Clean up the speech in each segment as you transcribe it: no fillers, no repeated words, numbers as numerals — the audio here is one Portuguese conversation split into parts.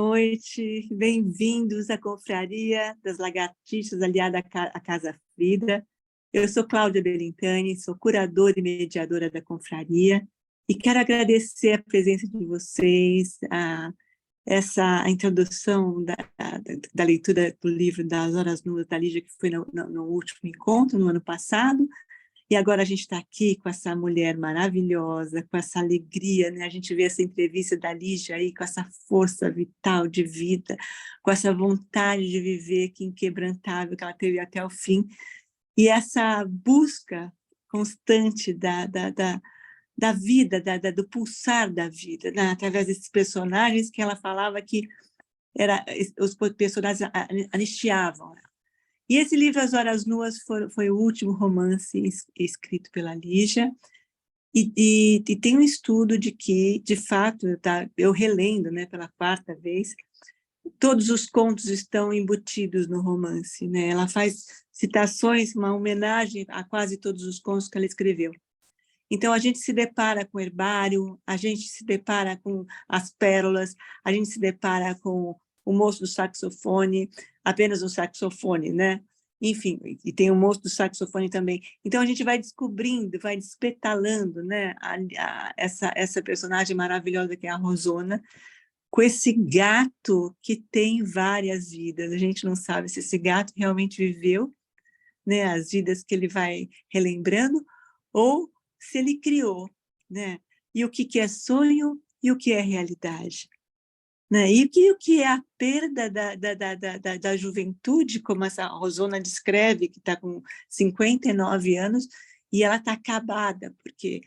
Noite, bem-vindos à Confraria das Lagartixas, aliada à Casa Frida. Eu sou Cláudia Belintani, sou curadora e mediadora da Confraria e quero agradecer a presença de vocês, a introdução da leitura do livro Das Horas Nuas da Lígia, que foi no último encontro, no ano passado. E agora a gente está aqui com essa mulher maravilhosa, com essa alegria, né? A gente vê essa entrevista da Lígia aí, com essa força vital de vida, com essa vontade de viver que inquebrantável que ela teve até o fim. E essa busca constante da vida, do pulsar da vida, né? Através desses personagens que ela falava que os personagens anistiavam. E esse livro, As Horas Nuas, foi o último romance escrito pela Lígia, e tem um estudo de que, de fato, eu relendo, né, pela quarta vez, todos os contos estão embutidos no romance, né? Ela faz citações, uma homenagem a quase todos os contos que ela escreveu. Então, a gente se depara com o herbário, a gente se depara com as pérolas, a gente se depara com o moço do saxofone, apenas um saxofone, né? Enfim, e tem o moço do saxofone também. Então, a gente vai descobrindo, vai despetalando, né, essa personagem maravilhosa que é a Rosona, com esse gato que tem várias vidas. A gente não sabe se esse gato realmente viveu, né, as vidas que ele vai relembrando, ou se ele criou, né? E o que é sonho e o que é realidade, né? E o que é a perda da juventude, como essa Rosona descreve, que está com 59 anos, e ela está acabada, porque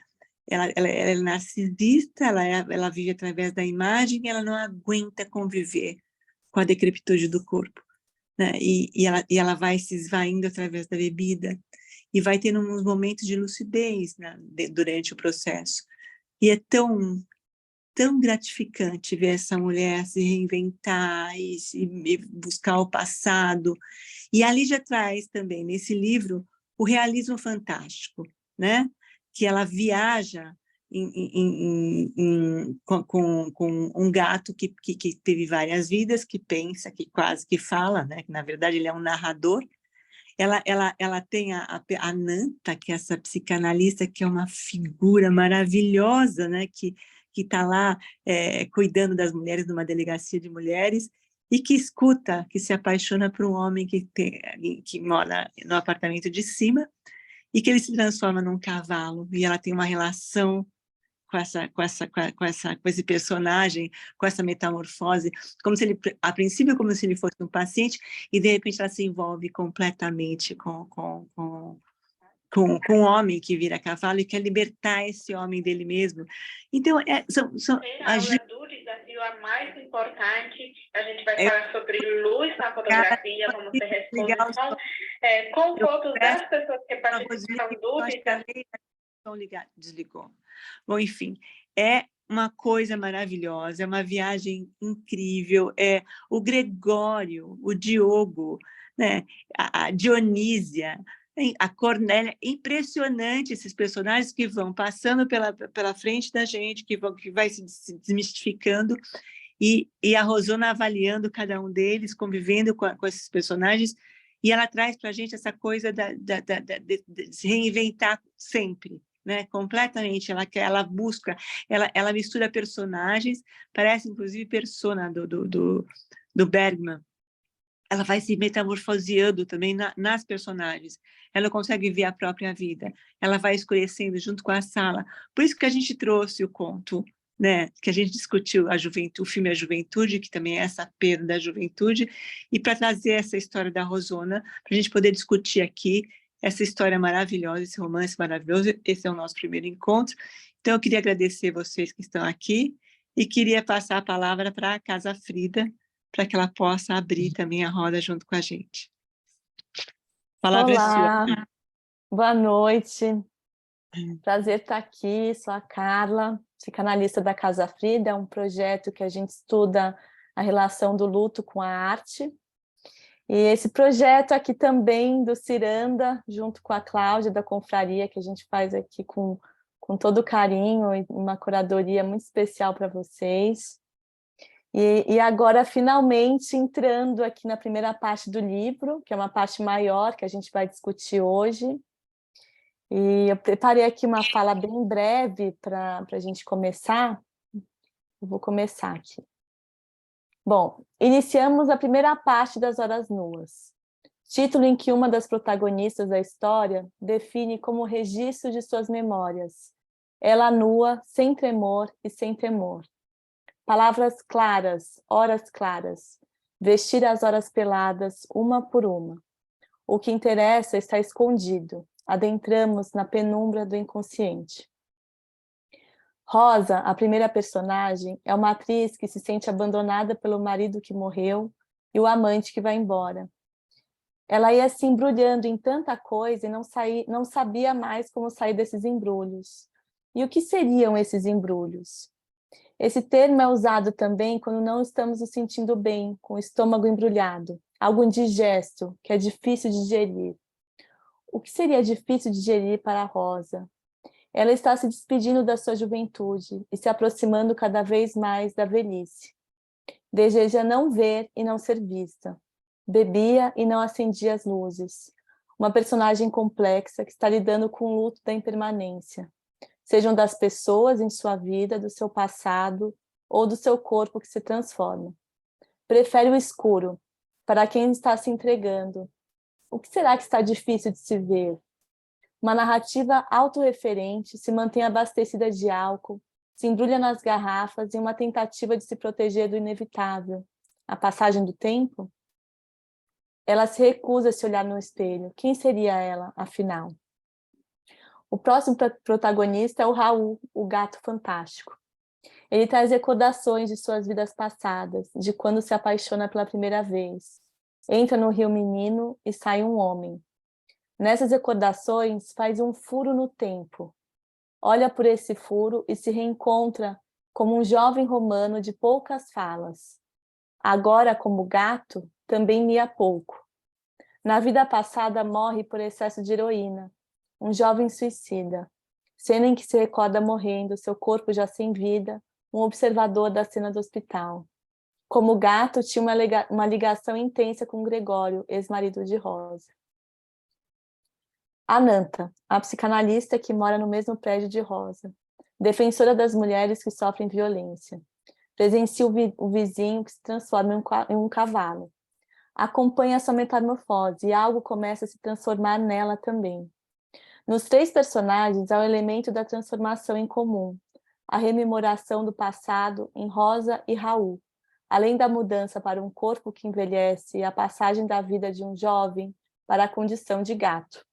ela é narcisista, ela vive através da imagem, e ela não aguenta conviver com a decrepitude do corpo, né? E ela vai se esvaindo através da bebida, e vai tendo uns momentos de lucidez, né, durante o processo. E é tão gratificante ver essa mulher se reinventar e buscar o passado. E a Lígia traz também, nesse livro, o realismo fantástico, né? Que ela viaja com um gato que teve várias vidas, que pensa, que quase que fala, né? Que, na verdade, ele é um narrador. Ela tem a Nanta, que é essa psicanalista, que é uma figura maravilhosa, né? Que está lá cuidando das mulheres numa delegacia de mulheres, e que escuta, que se apaixona por um homem que mora no apartamento de cima, e que ele se transforma num cavalo, e ela tem uma relação com esse personagem, com essa metamorfose, como se ele, a princípio, como se ele fosse um paciente, e de repente ela se envolve completamente com um homem que vira cavalo e quer libertar esse homem dele mesmo. Então, a aula do desafio a mais importante, a gente vai falar sobre luz na fotografia, vamos ter exposição com fotos das pessoas que participam do desafio. Desligou. Bom, enfim, é uma coisa maravilhosa, é uma viagem incrível, é o Gregório, o Diogo, né, a Dionísia, a Cornélia, impressionante esses personagens que vão passando pela frente da gente, que vai se desmistificando, e a Rosona avaliando cada um deles, convivendo com esses personagens, e ela traz para a gente essa coisa de se reinventar sempre, né? Completamente, ela busca, ela mistura personagens, parece inclusive persona do Bergman. Ela vai se metamorfoseando também nas personagens, ela consegue ver a própria vida, ela vai escurecendo junto com a sala. Por isso que a gente trouxe o conto, né, que a gente discutiu a juventude, o filme A Juventude, que também é essa perda da juventude, e para trazer essa história da Rosona, para a gente poder discutir aqui essa história maravilhosa, esse romance maravilhoso. Esse é o nosso primeiro encontro. Então, eu queria agradecer vocês que estão aqui e queria passar a palavra para a Casa Frida, para que ela possa abrir também a roda junto com a gente. A palavra é sua. Boa noite. Prazer estar aqui, sou a Carla, psicanalista da Casa Frida, é um projeto que a gente estuda a relação do luto com a arte. E esse projeto aqui também do Ciranda, junto com a Cláudia da Confraria, que a gente faz aqui com todo carinho e uma curadoria muito especial para vocês. E agora, finalmente, entrando aqui na primeira parte do livro, que é uma parte maior, que a gente vai discutir hoje. E eu preparei aqui uma fala bem breve para a gente começar. Eu vou começar aqui. Bom, iniciamos a primeira parte das Horas Nuas, título em que uma das protagonistas da história define como registro de suas memórias. Ela nua, sem tremor e sem temor. Palavras claras, horas claras, vestir as horas peladas, uma por uma. O que interessa está escondido, adentramos na penumbra do inconsciente. Rosa, a primeira personagem, é uma atriz que se sente abandonada pelo marido que morreu e o amante que vai embora. Ela ia se embrulhando em tanta coisa e não sabia mais como sair desses embrulhos. E o que seriam esses embrulhos? Esse termo é usado também quando não estamos nos sentindo bem, com o estômago embrulhado, algo indigesto, que é difícil de digerir. O que seria difícil de digerir para a Rosa? Ela está se despedindo da sua juventude e se aproximando cada vez mais da velhice. Deseja não ver e não ser vista. Bebia e não acendia as luzes. Uma personagem complexa que está lidando com o luto da impermanência. Sejam das pessoas em sua vida, do seu passado ou do seu corpo que se transforma. Prefere o escuro, para quem está se entregando. O que será que está difícil de se ver? Uma narrativa autorreferente se mantém abastecida de álcool, se embrulha nas garrafas em uma tentativa de se proteger do inevitável. A passagem do tempo? Ela se recusa a se olhar no espelho. Quem seria ela, afinal? O próximo protagonista é o Raul, o gato fantástico. Ele traz recordações de suas vidas passadas, de quando se apaixona pela primeira vez. Entra no rio menino e sai um homem. Nessas recordações, faz um furo no tempo. Olha por esse furo e se reencontra como um jovem romano de poucas falas. Agora, como gato, também mia pouco. Na vida passada, morre por excesso de heroína. Um jovem suicida. Cena em que se recorda morrendo, seu corpo já sem vida, um observador da cena do hospital. Como gato, tinha uma ligação intensa com Gregório, ex-marido de Rosa. Ananta, a psicanalista que mora no mesmo prédio de Rosa, defensora das mulheres que sofrem violência. Presencia o vizinho que se transforma em um cavalo. Acompanha sua metamorfose e algo começa a se transformar nela também. Nos três personagens há o elemento da transformação em comum, a rememoração do passado em Rosa e Raul, além da mudança para um corpo que envelhece e a passagem da vida de um jovem para a condição de gato.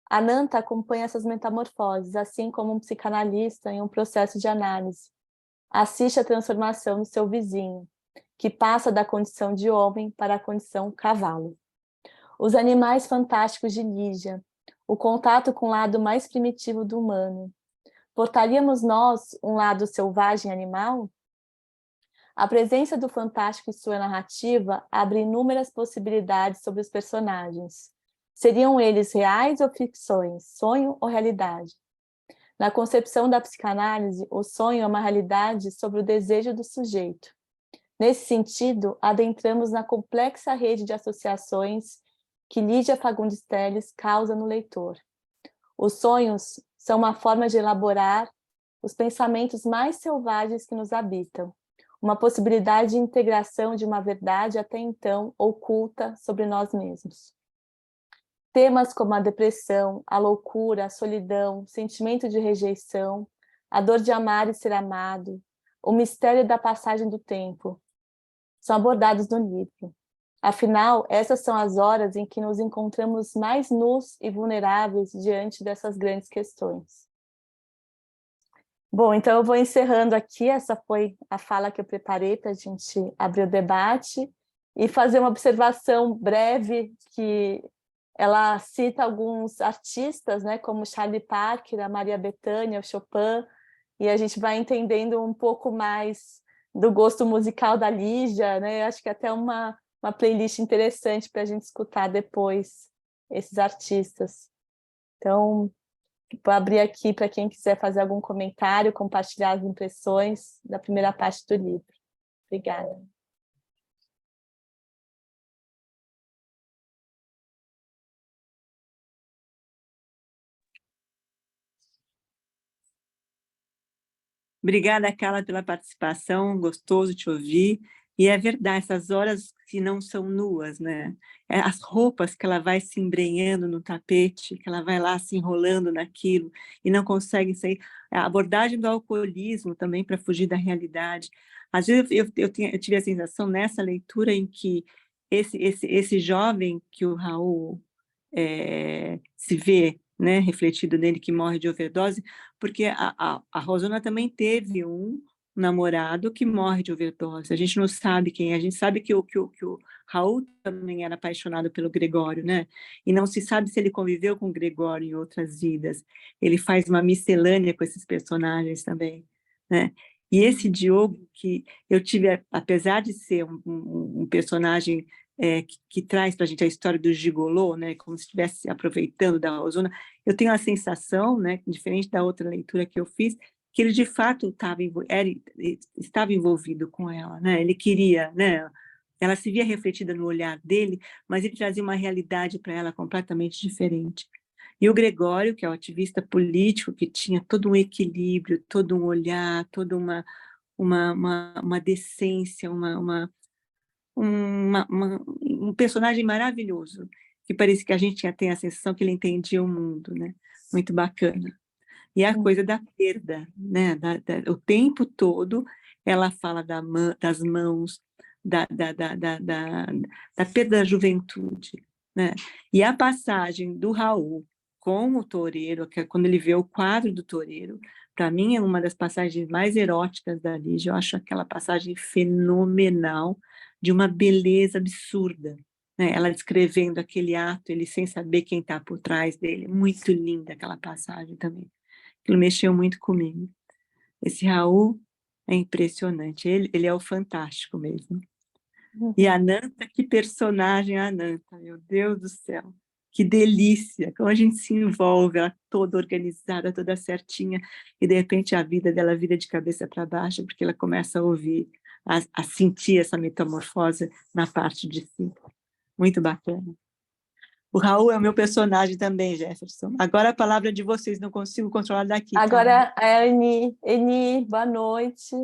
Ananta acompanha essas metamorfoses, assim como um psicanalista em um processo de análise. Assiste a transformação do seu vizinho, que passa da condição de homem para a condição cavalo. Os animais fantásticos de Lígia, o contato com o lado mais primitivo do humano. Portaríamos nós um lado selvagem animal? A presença do fantástico em sua narrativa abre inúmeras possibilidades sobre os personagens. Seriam eles reais ou ficções, sonho ou realidade? Na concepção da psicanálise, o sonho é uma realidade sobre o desejo do sujeito. Nesse sentido, adentramos na complexa rede de associações que Lídia Fagundes Telles causa no leitor. Os sonhos são uma forma de elaborar os pensamentos mais selvagens que nos habitam, uma possibilidade de integração de uma verdade até então oculta sobre nós mesmos. Temas como a depressão, a loucura, a solidão, o sentimento de rejeição, a dor de amar e ser amado, o mistério da passagem do tempo, são abordados no livro. Afinal, essas são as horas em que nos encontramos mais nus e vulneráveis diante dessas grandes questões. Bom, então eu vou encerrando aqui, essa foi a fala que eu preparei para a gente abrir o debate e fazer uma observação breve que ela cita alguns artistas, né, como Charlie Parker, a Maria Bethânia, o Chopin, e a gente vai entendendo um pouco mais do gosto musical da Lígia, né? Eu acho que até uma playlist interessante para a gente escutar depois esses artistas. Então, vou abrir aqui para quem quiser fazer algum comentário, compartilhar as impressões da primeira parte do livro. Obrigada. Obrigada, Carla, pela participação, gostoso te ouvir. E é verdade, essas horas que não são nuas, né? As roupas que ela vai se embrenhando no tapete, que ela vai lá se enrolando naquilo e não consegue sair. A abordagem do alcoolismo também para fugir da realidade. Às vezes eu tive a sensação nessa leitura em que esse jovem que o Raul se vê, né, refletido nele, que morre de overdose, porque a Rosana também teve um namorado que morre de overdose. A gente não sabe quem é, a gente sabe que o Raul também era apaixonado pelo Gregório, né? E não se sabe se ele conviveu com o Gregório em outras vidas. Ele faz uma miscelânea com esses personagens também, né? E esse Diogo, que eu tive, apesar de ser um personagem que traz para a gente a história do gigolô, né, como se estivesse aproveitando da Rosana, eu tenho a sensação, né, diferente da outra leitura que eu fiz, que ele de fato estava envolvido com ela, né? Ele queria, né? Ela se via refletida no olhar dele, mas ele trazia uma realidade para ela completamente diferente. E o Gregório, que é o ativista político, que tinha todo um equilíbrio, todo um olhar, toda uma decência, um personagem maravilhoso, que parecia que a gente tem a sensação que ele entendia o mundo, né? Muito bacana. E a coisa da perda, né? O tempo todo ela fala das mãos, da perda da juventude, né? E a passagem do Raul com o toureiro, que é quando ele vê o quadro do toureiro, para mim é uma das passagens mais eróticas da Lígia. Eu acho aquela passagem fenomenal, de uma beleza absurda, né? Ela descrevendo aquele ato, ele sem saber quem está por trás dele. Muito linda aquela passagem também. Aquilo mexeu muito comigo. Esse Raul é impressionante, ele é o fantástico mesmo. E a Nanta, que personagem a Nanta, meu Deus do céu, que delícia, como a gente se envolve, ela toda organizada, toda certinha, e de repente a vida dela vira de cabeça para baixo, porque ela começa a ouvir, a sentir essa metamorfose na parte de si. Muito bacana. O Raul é o meu personagem também, Jefferson. Agora a palavra é de vocês, não consigo controlar daqui. Agora é a Eni. Eni, boa noite.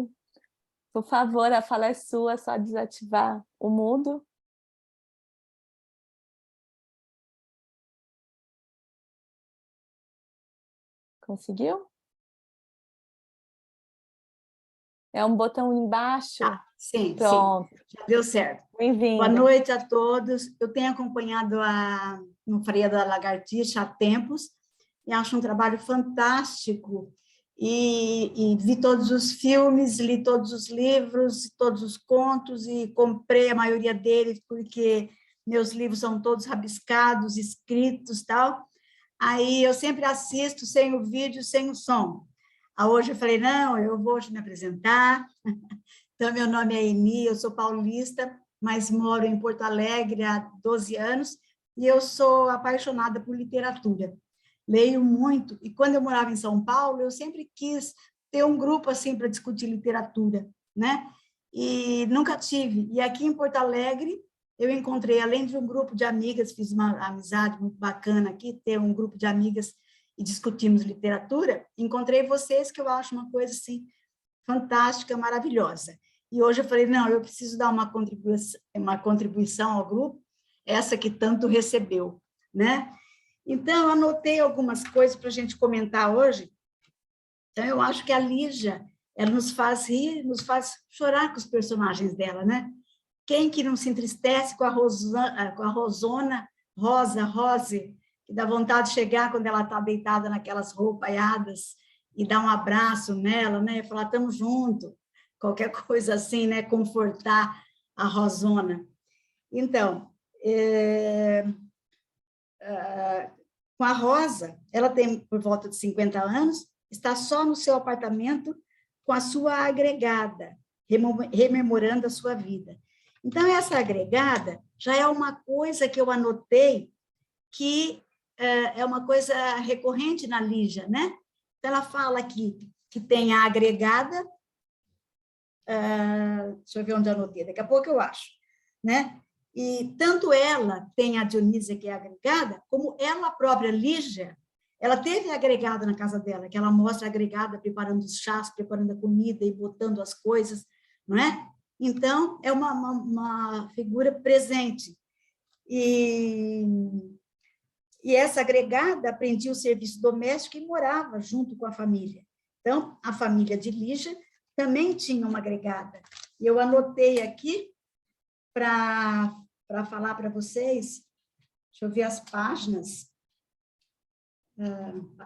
Por favor, a fala é sua, só desativar o mudo. Conseguiu? É um botão embaixo. Sim, pronto. Sim, já deu certo. Bem-vinda. Boa noite a todos. Eu tenho acompanhado a Confraria da Lagartixa há tempos e acho um trabalho fantástico. E vi todos os filmes, li todos os livros, todos os contos e comprei a maioria deles porque meus livros são todos rabiscados, escritos, tal. Aí eu sempre assisto sem o vídeo, sem o som. Hoje eu falei, não, eu vou me apresentar. Então, meu nome é Eni, eu sou paulista, mas moro em Porto Alegre há 12 anos e eu sou apaixonada por literatura. Leio muito, e quando eu morava em São Paulo, eu sempre quis ter um grupo assim para discutir literatura, né? E nunca tive. E aqui em Porto Alegre, eu encontrei, além de um grupo de amigas, fiz uma amizade muito bacana aqui, ter um grupo de amigas e discutimos literatura, encontrei vocês, que eu acho uma coisa assim fantástica, maravilhosa. E hoje eu falei, não, eu preciso dar uma contribuição ao grupo, essa que tanto recebeu, né? Então, eu anotei algumas coisas para a gente comentar hoje. Então, eu acho que a Lígia, ela nos faz rir, nos faz chorar com os personagens dela, né? Quem que não se entristece com a Rosona, Rose, que dá vontade de chegar quando ela está deitada naquelas roupaiadas e dar um abraço nela, né? Falar, estamos juntos, qualquer coisa assim, né? Confortar a Rosona. Então, com a Rosa, ela tem por volta de 50 anos, está só no seu apartamento com a sua agregada, rememorando a sua vida. Então, essa agregada já é uma coisa que eu anotei que é uma coisa recorrente na Lígia, né? Então, ela fala aqui que tem a agregada, deixa eu ver onde eu anotei, daqui a pouco eu acho, né? E tanto ela tem a Dionísia, que é agregada, como ela própria, Lígia, ela teve agregada na casa dela, que ela mostra a agregada preparando os chás, preparando a comida e botando as coisas, não é? Então, é uma figura presente. E essa agregada aprendia o serviço doméstico e morava junto com a família. Então, a família de Lígia também tinha uma agregada. E eu anotei aqui para falar para vocês, deixa eu ver as páginas,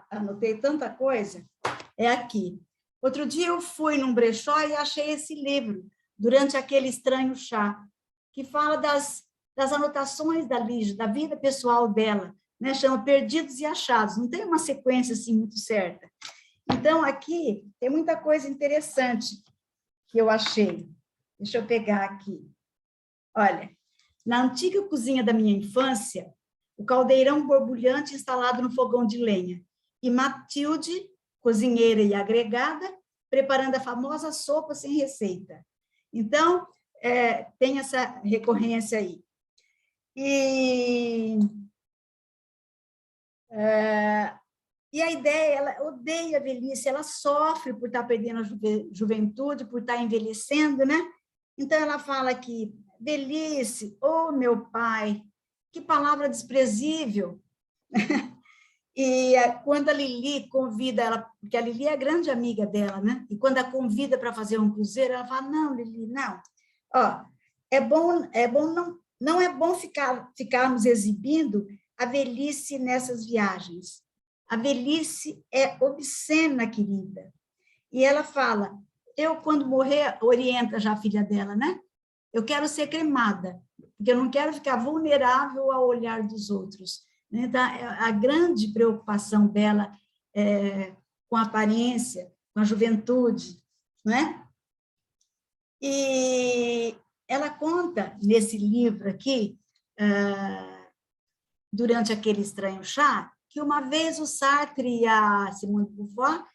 anotei tanta coisa, é aqui. Outro dia eu fui num brechó e achei esse livro, Durante aquele Estranho Chá, que fala das anotações da Lígia, da vida pessoal dela, né? Chama Perdidos e Achados, não tem uma sequência assim muito certa. Então, aqui tem muita coisa interessante que eu achei. Deixa eu pegar aqui. Olha, na antiga cozinha da minha infância, o caldeirão borbulhante instalado no fogão de lenha, e Matilde, cozinheira e agregada, preparando a famosa sopa sem receita. Então, tem essa recorrência aí. E a ideia, ela odeia a velhice, ela sofre por estar perdendo a juventude, por estar envelhecendo, né? Então, ela fala que velhice, oh, meu pai, que palavra desprezível. E quando a Lili convida ela, porque a Lili é grande amiga dela, né? E quando a convida para fazer um cruzeiro, ela fala, não, Lili, não. Ó, não é bom ficarmos exibindo a velhice nessas viagens. A velhice é obscena, querida. E ela fala, eu, quando morrer, orienta já a filha dela, né? Eu quero ser cremada, porque eu não quero ficar vulnerável ao olhar dos outros. Então, a grande preocupação dela com a aparência, com a juventude, né? E ela conta, nesse livro aqui, Durante aquele Estranho Chá, que uma vez o Sartre e a Simone de Beauvoir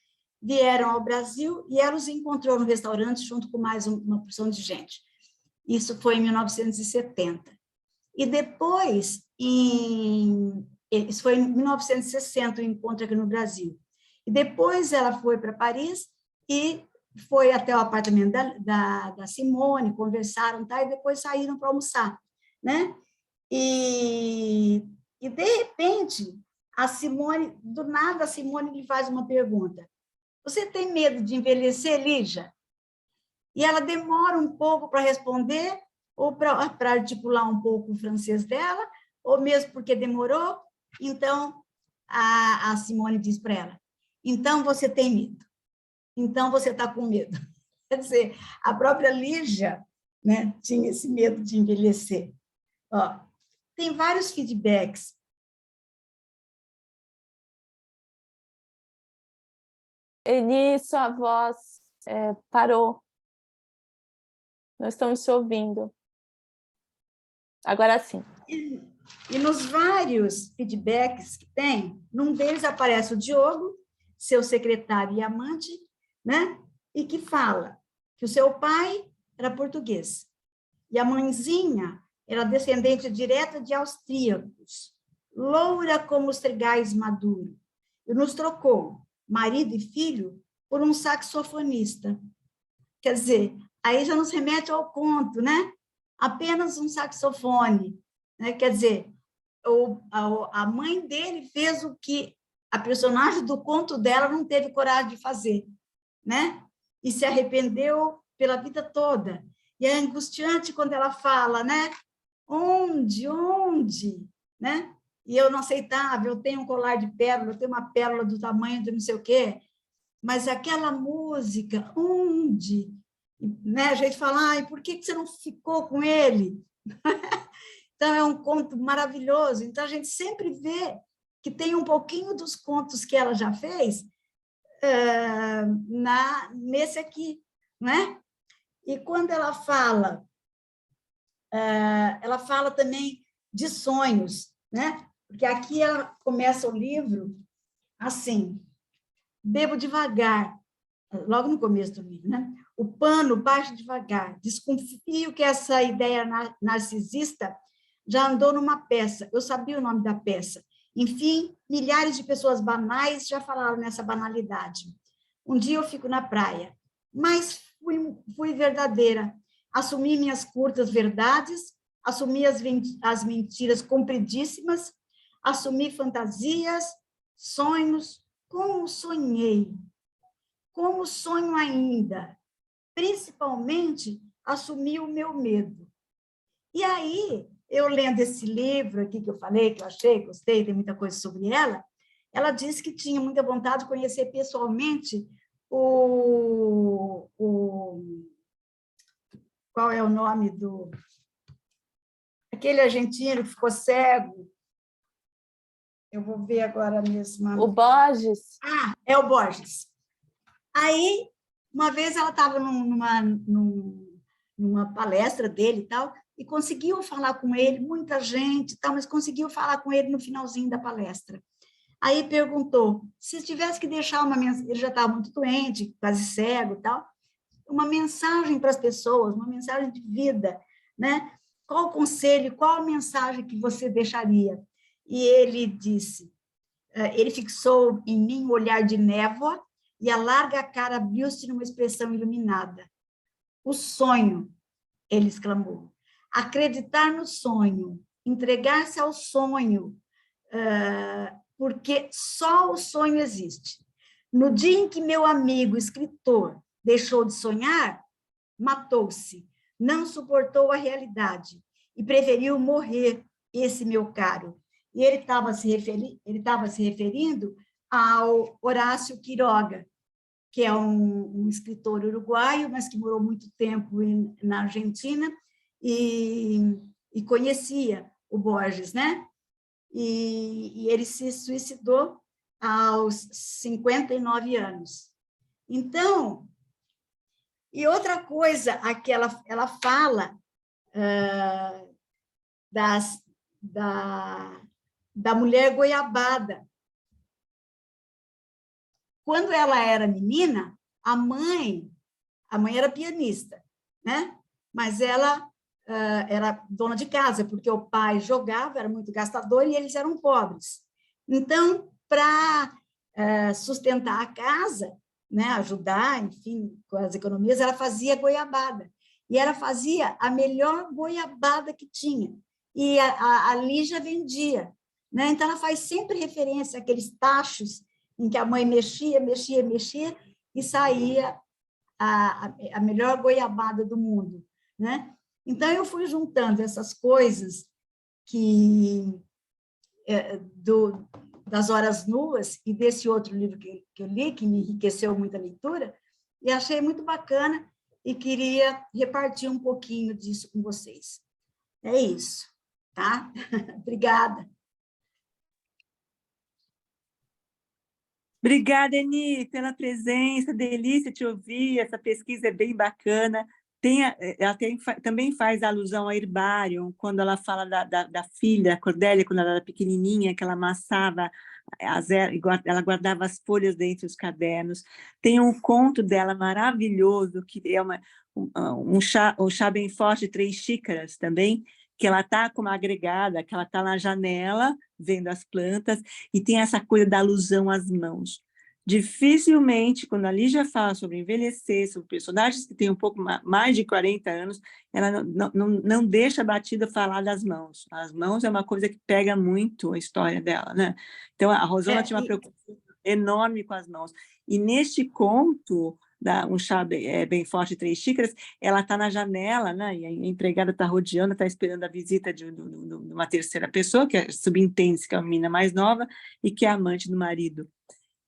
vieram ao Brasil e ela os encontrou no restaurante junto com mais uma porção de gente. Isso foi em 1970. E depois, isso foi em 1960, o encontro aqui no Brasil. E depois ela foi para Paris e foi até o apartamento da Simone, conversaram, tá? E depois saíram para almoçar, né? E de repente, a Simone, do nada, a Simone lhe faz uma pergunta. Você tem medo de envelhecer, Lígia? E ela demora um pouco para responder, ou para articular um pouco o francês dela, ou mesmo porque demorou. Então, a Simone diz para ela, então você tem medo, então você está com medo. Quer dizer, a própria Lígia, né, tinha esse medo de envelhecer. Ó, tem vários feedbacks. Eli, sua voz parou. Não estamos te ouvindo. Agora sim. E nos vários feedbacks que tem, num deles aparece o Diogo, seu secretário e amante, né? E que fala que o seu pai era português e a mãezinha era descendente direta de austríacos, loura como os trigais maduros, e nos trocou, marido e filho, por um saxofonista. Quer dizer, aí já nos remete ao conto, né? Apenas um saxofone, né? Quer dizer, a mãe dele fez o que a personagem do conto dela não teve coragem de fazer, né? E se arrependeu pela vida toda. E é angustiante quando ela fala, né? Onde? Né? E eu não aceitava, eu tenho um colar de pérola, eu tenho uma pérola do tamanho de não sei o quê, mas aquela música, onde? Né? A gente fala, ai, por que você não ficou com ele? Então, é um conto maravilhoso. Então, a gente sempre vê que tem um pouquinho dos contos que ela já fez nesse aqui, né? E quando ela fala também de sonhos, né? Porque aqui ela começa o livro assim, bebo devagar, logo no começo do livro, né? o pano baixa devagar. Desconfio que essa ideia narcisista já andou numa peça. Eu sabia o nome da peça. Enfim, milhares de pessoas banais já falaram nessa banalidade. Um dia eu fico na praia, mas fui verdadeira. Assumi minhas curtas verdades, assumi as mentiras compridíssimas, assumi fantasias, sonhos, como sonhei, como sonho ainda. Principalmente, assumi o meu medo. E aí, eu lendo esse livro aqui que eu falei, que eu achei, gostei, tem muita coisa sobre ela disse que tinha muita vontade de conhecer pessoalmente qual é o nome do... Aquele argentino que ficou cego. Eu vou ver agora mesmo. O Borges. Ah, é o Borges. Aí, uma vez ela estava numa palestra dele e tal, e conseguiu falar com ele, muita gente, tal, mas conseguiu falar com ele no finalzinho da palestra. Aí perguntou, se tivesse que deixar uma mensagem, ele já estava muito doente, quase cego e tal, uma mensagem para as pessoas, uma mensagem de vida, né? Qual o conselho, qual a mensagem que você deixaria? E ele disse, ele fixou em mim um olhar de névoa e a larga cara abriu-se numa expressão iluminada. O sonho, ele exclamou. Acreditar no sonho, entregar-se ao sonho, porque só o sonho existe. No dia em que meu amigo escritor deixou de sonhar, matou-se, não suportou a realidade e preferiu morrer, esse meu caro. E ele estava se referindo ao Horácio Quiroga, que é um escritor uruguaio, mas que morou muito tempo na Argentina e conhecia o Borges, né? E ele se suicidou aos 59 anos. Então, e outra coisa, aqui ela fala da mulher goiabada. Quando ela era menina, a mãe era pianista, né? Mas ela era dona de casa, porque o pai jogava, era muito gastador e eles eram pobres. Então, para sustentar a casa, né, ajudar, enfim, com as economias, ela fazia goiabada. E ela fazia a melhor goiabada que tinha. E a Lígia vendia, né? Então, ela faz sempre referência àqueles tachos em que a mãe mexia e saía a melhor goiabada do mundo, né? Então, eu fui juntando essas coisas das Horas Nuas e desse outro livro que eu li, que me enriqueceu muito a leitura, e achei muito bacana e queria repartir um pouquinho disso com vocês. É isso, tá? Obrigada. Obrigada, Eni, pela presença, delícia te ouvir, essa pesquisa é bem bacana. Ela também faz alusão a herbário, quando ela fala da filha, a Cordélia, quando ela era pequenininha, que ela amassava, ela guardava as folhas dentro dos cadernos. Tem um conto dela maravilhoso, que é um chá bem forte, 3 xícaras também, que ela está como agregada, que ela está na janela, vendo as plantas, e tem essa coisa da alusão às mãos. Dificilmente, quando a Lígia fala sobre envelhecer, sobre personagens que têm um pouco mais de 40 anos, ela não deixa batida falar das mãos. As mãos é uma coisa que pega muito a história dela, né? Então, a Rosana tinha uma preocupação enorme com as mãos. E neste conto, um chá bem forte, 3 xícaras, ela está na janela, né? E a empregada está rodeando, está esperando a visita de uma terceira pessoa, que subentende-se que é uma menina mais nova e que é amante do marido.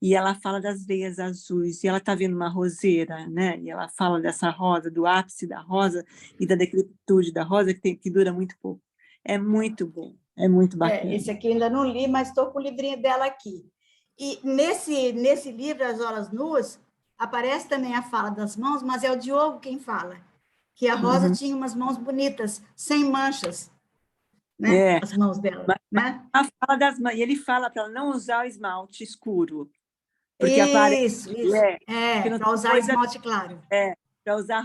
E ela fala das veias azuis, e ela está vendo uma roseira, né? E ela fala dessa rosa, do ápice da rosa e da decrepitude da rosa, que dura muito pouco. É muito bom, é muito bacana. Esse aqui eu ainda não li, mas estou com o livrinho dela aqui. E nesse livro, As Horas Nuas, aparece também a fala das mãos, mas é o Diogo quem fala, que a Rosa tinha umas mãos bonitas, sem manchas, né? As mãos dela. Né? Ela fala das mãos, e ele fala para ela não usar o esmalte escuro. Porque isso. Para usar esmalte claro. para usar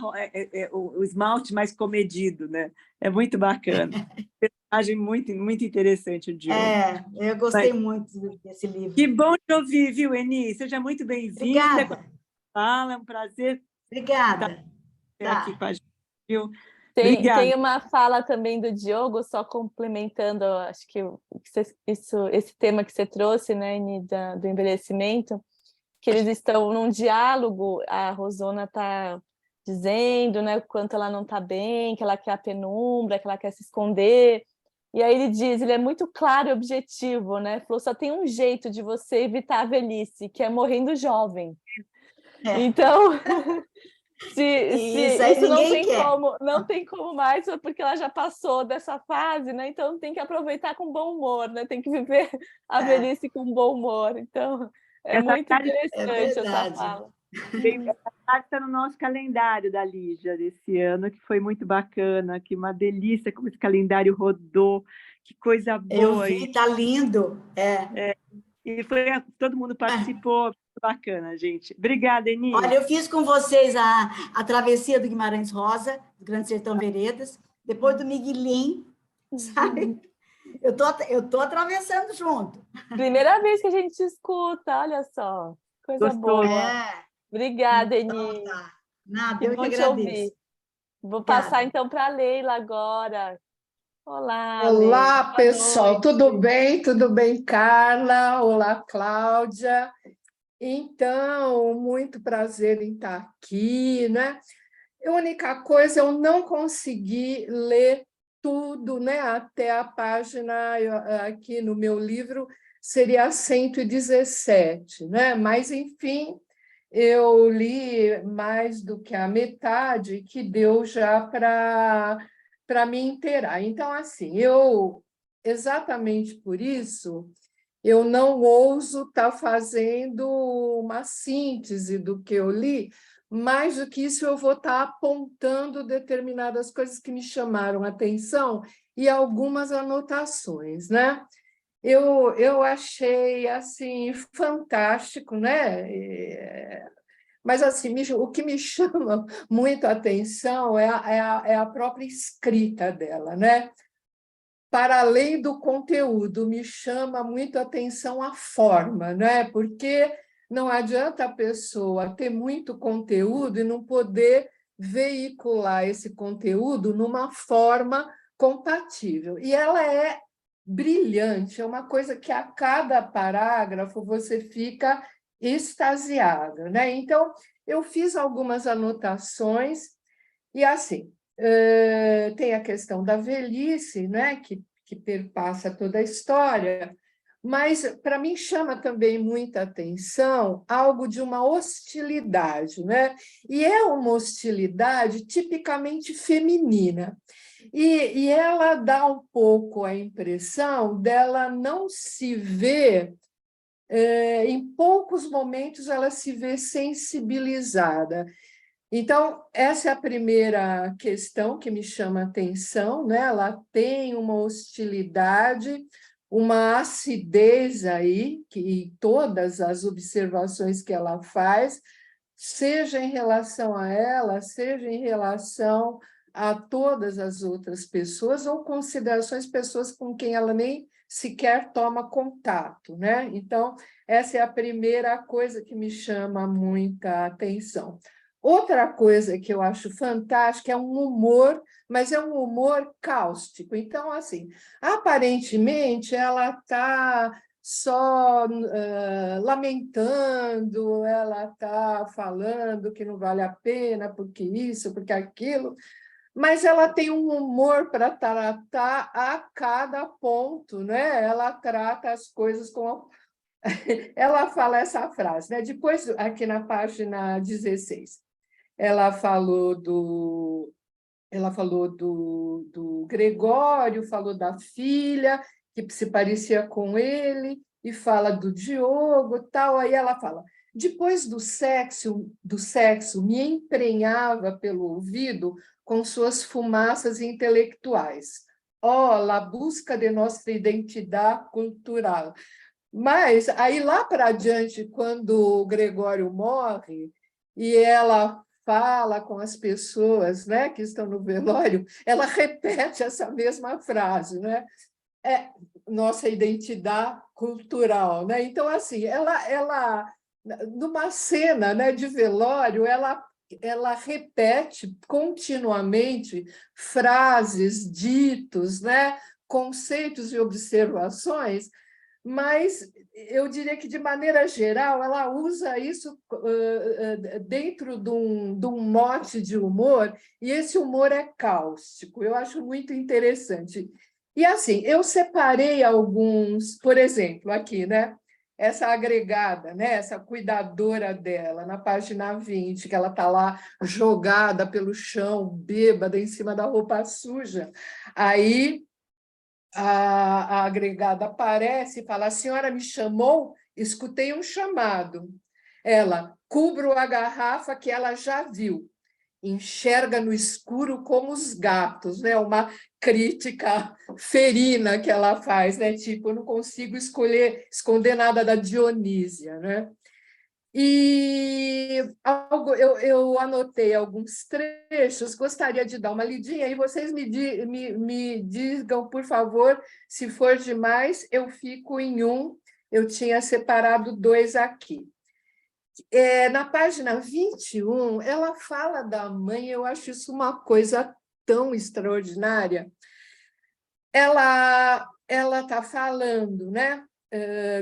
o esmalte mais comedido, né? É muito bacana. Personagem muito, muito interessante, o Diogo. Eu gostei muito desse livro. Que bom te ouvir, viu, Eni? Seja muito bem-vinda. Obrigada. Fala, é um prazer Obrigada. estar aqui com a gente, viu? Tem uma fala também do Diogo, só complementando, acho que esse tema que você trouxe, né, Eni, do envelhecimento, que eles estão num diálogo, a Rosona está dizendo, né, o quanto ela não está bem, que ela quer a penumbra, que ela quer se esconder. E aí ele é muito claro e objetivo, né? Falou, só tem um jeito de você evitar a velhice, que é morrendo jovem. Então, isso não tem como mais, porque ela já passou dessa fase, né? Então tem que aproveitar com bom humor, né? Tem que viver a velhice com bom humor. Então, muito interessante essa fala. Está no nosso calendário da Lígia desse ano, que foi muito bacana, que uma delícia como esse calendário rodou, que coisa boa. Eu vi, está lindo. E todo mundo participou, muito bacana, gente. Obrigada, Eni. Olha, eu fiz com vocês a travessia do Guimarães Rosa, do Grande Sertão Veredas, depois do Miguelim, sabe? Eu tô atravessando junto. Primeira vez que a gente escuta, olha só. Coisa boa. Obrigada, Eni. Tá. Nada, eu que agradeço. Te ouvir. Vou passar, então, para a Leila agora. Olá, Leila. Pessoal. Noite. Tudo bem? Tudo bem, Carla? Olá, Cláudia. Então, muito prazer em estar aqui, né? A única coisa, eu não consegui ler tudo, né? Até a página, aqui no meu livro, seria 117, né? Mas, enfim, eu li mais do que a metade, que deu já para me inteirar. Então, assim, exatamente por isso, eu não ouso estar fazendo uma síntese do que eu li, mais do que isso, eu vou estar apontando determinadas coisas que me chamaram a atenção e algumas anotações, né? Eu achei assim fantástico, né? Mas assim, o que me chama muito a atenção é a própria escrita dela, né? Para além do conteúdo, me chama muito a atenção a forma, né? Porque não adianta a pessoa ter muito conteúdo e não poder veicular esse conteúdo numa forma compatível. E ela é brilhante, é uma coisa que a cada parágrafo você fica extasiado, né? Então, eu fiz algumas anotações e, assim, tem a questão da velhice, né? Que perpassa toda a história, mas, para mim, chama também muita atenção algo de uma hostilidade, né? E é uma hostilidade tipicamente feminina. E ela dá um pouco a impressão dela não se ver, em poucos momentos ela se vê sensibilizada. Então, essa é a primeira questão que me chama a atenção, né? Ela tem uma hostilidade, uma acidez aí, que todas as observações que ela faz, seja em relação a ela, seja em relação a todas as outras pessoas, ou considerações pessoas com quem ela nem sequer toma contato, né? Então, essa é a primeira coisa que me chama muita atenção. Outra coisa que eu acho fantástica é um humor, mas é um humor cáustico. Então, assim, aparentemente, ela está só lamentando, ela está falando que não vale a pena, porque isso, porque aquilo, mas ela tem um humor para tratar a cada ponto, né? Ela trata as coisas com... Ela fala essa frase, né? Depois, aqui na página 16, ela falou do Gregório, falou da filha, que se parecia com ele, e fala do Diogo, tal. Aí ela fala: depois do sexo me emprenhava pelo ouvido com suas fumaças intelectuais. La busca de nossa identidade cultural. Mas aí lá para adiante, quando o Gregório morre e ela fala com as pessoas, né, que estão no velório, ela repete essa mesma frase, né? É nossa identidade cultural, né? Então, assim, ela numa cena, né, de velório, ela repete continuamente frases, ditos, né, conceitos e observações, mas eu diria que, de maneira geral, ela usa isso dentro de um mote de humor, e esse humor é cáustico. Eu acho muito interessante. E, assim, eu separei alguns, por exemplo, aqui, né? Essa agregada, né? Essa cuidadora dela, na página 20, que ela está lá jogada pelo chão, bêbada, em cima da roupa suja. Aí a agregada aparece e fala: a senhora me chamou? Escutei um chamado. Ela: cubro a garrafa que ela já viu. Enxerga no escuro como os gatos, né? Uma crítica ferina que ela faz, né? Tipo, eu não consigo esconder nada da Dionísia, né? E eu anotei alguns trechos, gostaria de dar uma lidinha, e vocês me digam, por favor, se for demais, eu fico em um, eu tinha separado 2 aqui. Na página 21, ela fala da mãe, eu acho isso uma coisa tão extraordinária. Ela está falando, né,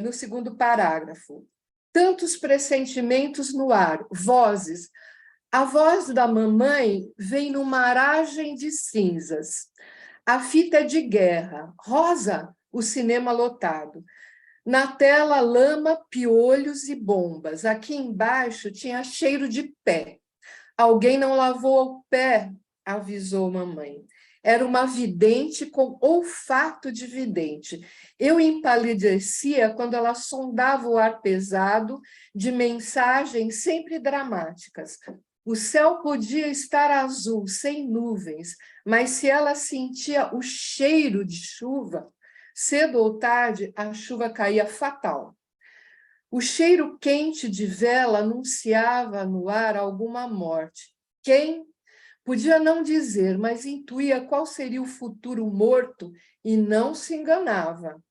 no segundo parágrafo, tantos pressentimentos no ar, vozes. A voz da mamãe vem numa aragem de cinzas. A fita é de guerra. Rosa, o cinema lotado. Na tela, lama, piolhos e bombas. Aqui embaixo tinha cheiro de pé. Alguém não lavou o pé, avisou mamãe. Era uma vidente com olfato de vidente. Eu empalidecia quando ela sondava o ar pesado de mensagens sempre dramáticas. O céu podia estar azul, sem nuvens, mas se ela sentia o cheiro de chuva, cedo ou tarde a chuva caía fatal. O cheiro quente de vela anunciava no ar alguma morte. Quem? Podia não dizer, mas intuía qual seria o futuro morto e não se enganava.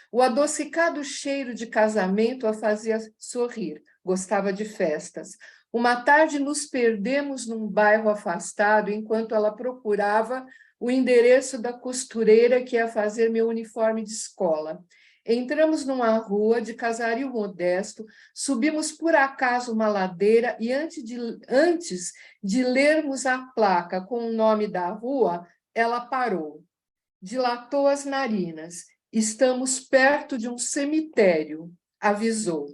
O adocicado cheiro de casamento a fazia sorrir, gostava de festas. Uma tarde nos perdemos num bairro afastado enquanto ela procurava o endereço da costureira que ia fazer meu uniforme de escola. Entramos numa rua de casario modesto, subimos por acaso uma ladeira e antes de lermos a placa com o nome da rua, ela parou. Dilatou as narinas. Estamos perto de um cemitério, avisou.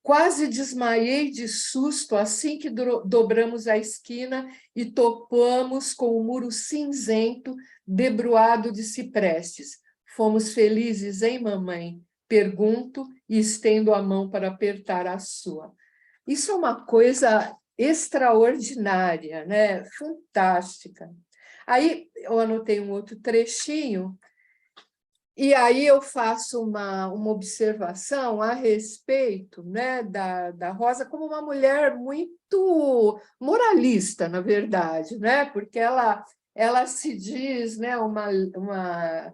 Quase desmaiei de susto assim que dobramos a esquina e topamos com o muro cinzento, debruado de ciprestes. Fomos felizes, hein, mamãe? Pergunto e estendo a mão para apertar a sua. Isso é uma coisa extraordinária, né? Fantástica. Aí eu anotei um outro trechinho, e aí eu faço uma observação a respeito, né, da Rosa como uma mulher muito moralista, na verdade, né? Porque ela se diz, né, uma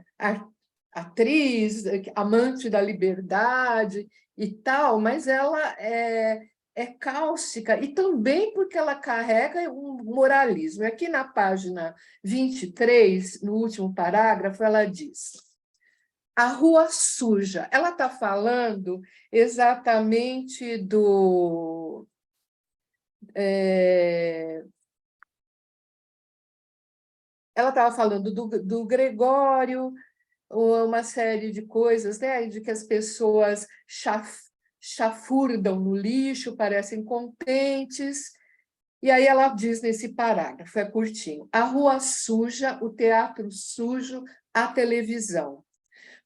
atriz, amante da liberdade e tal, mas ela é cáustica, e também porque ela carrega um moralismo. Aqui na página 23, no último parágrafo, ela diz: a rua suja. Ela está falando exatamente do... ela estava falando do Gregório, uma série de coisas, né, de que as pessoas chafurdam no lixo, parecem contentes. E aí ela diz nesse parágrafo, é curtinho: a rua suja, o teatro sujo, a televisão.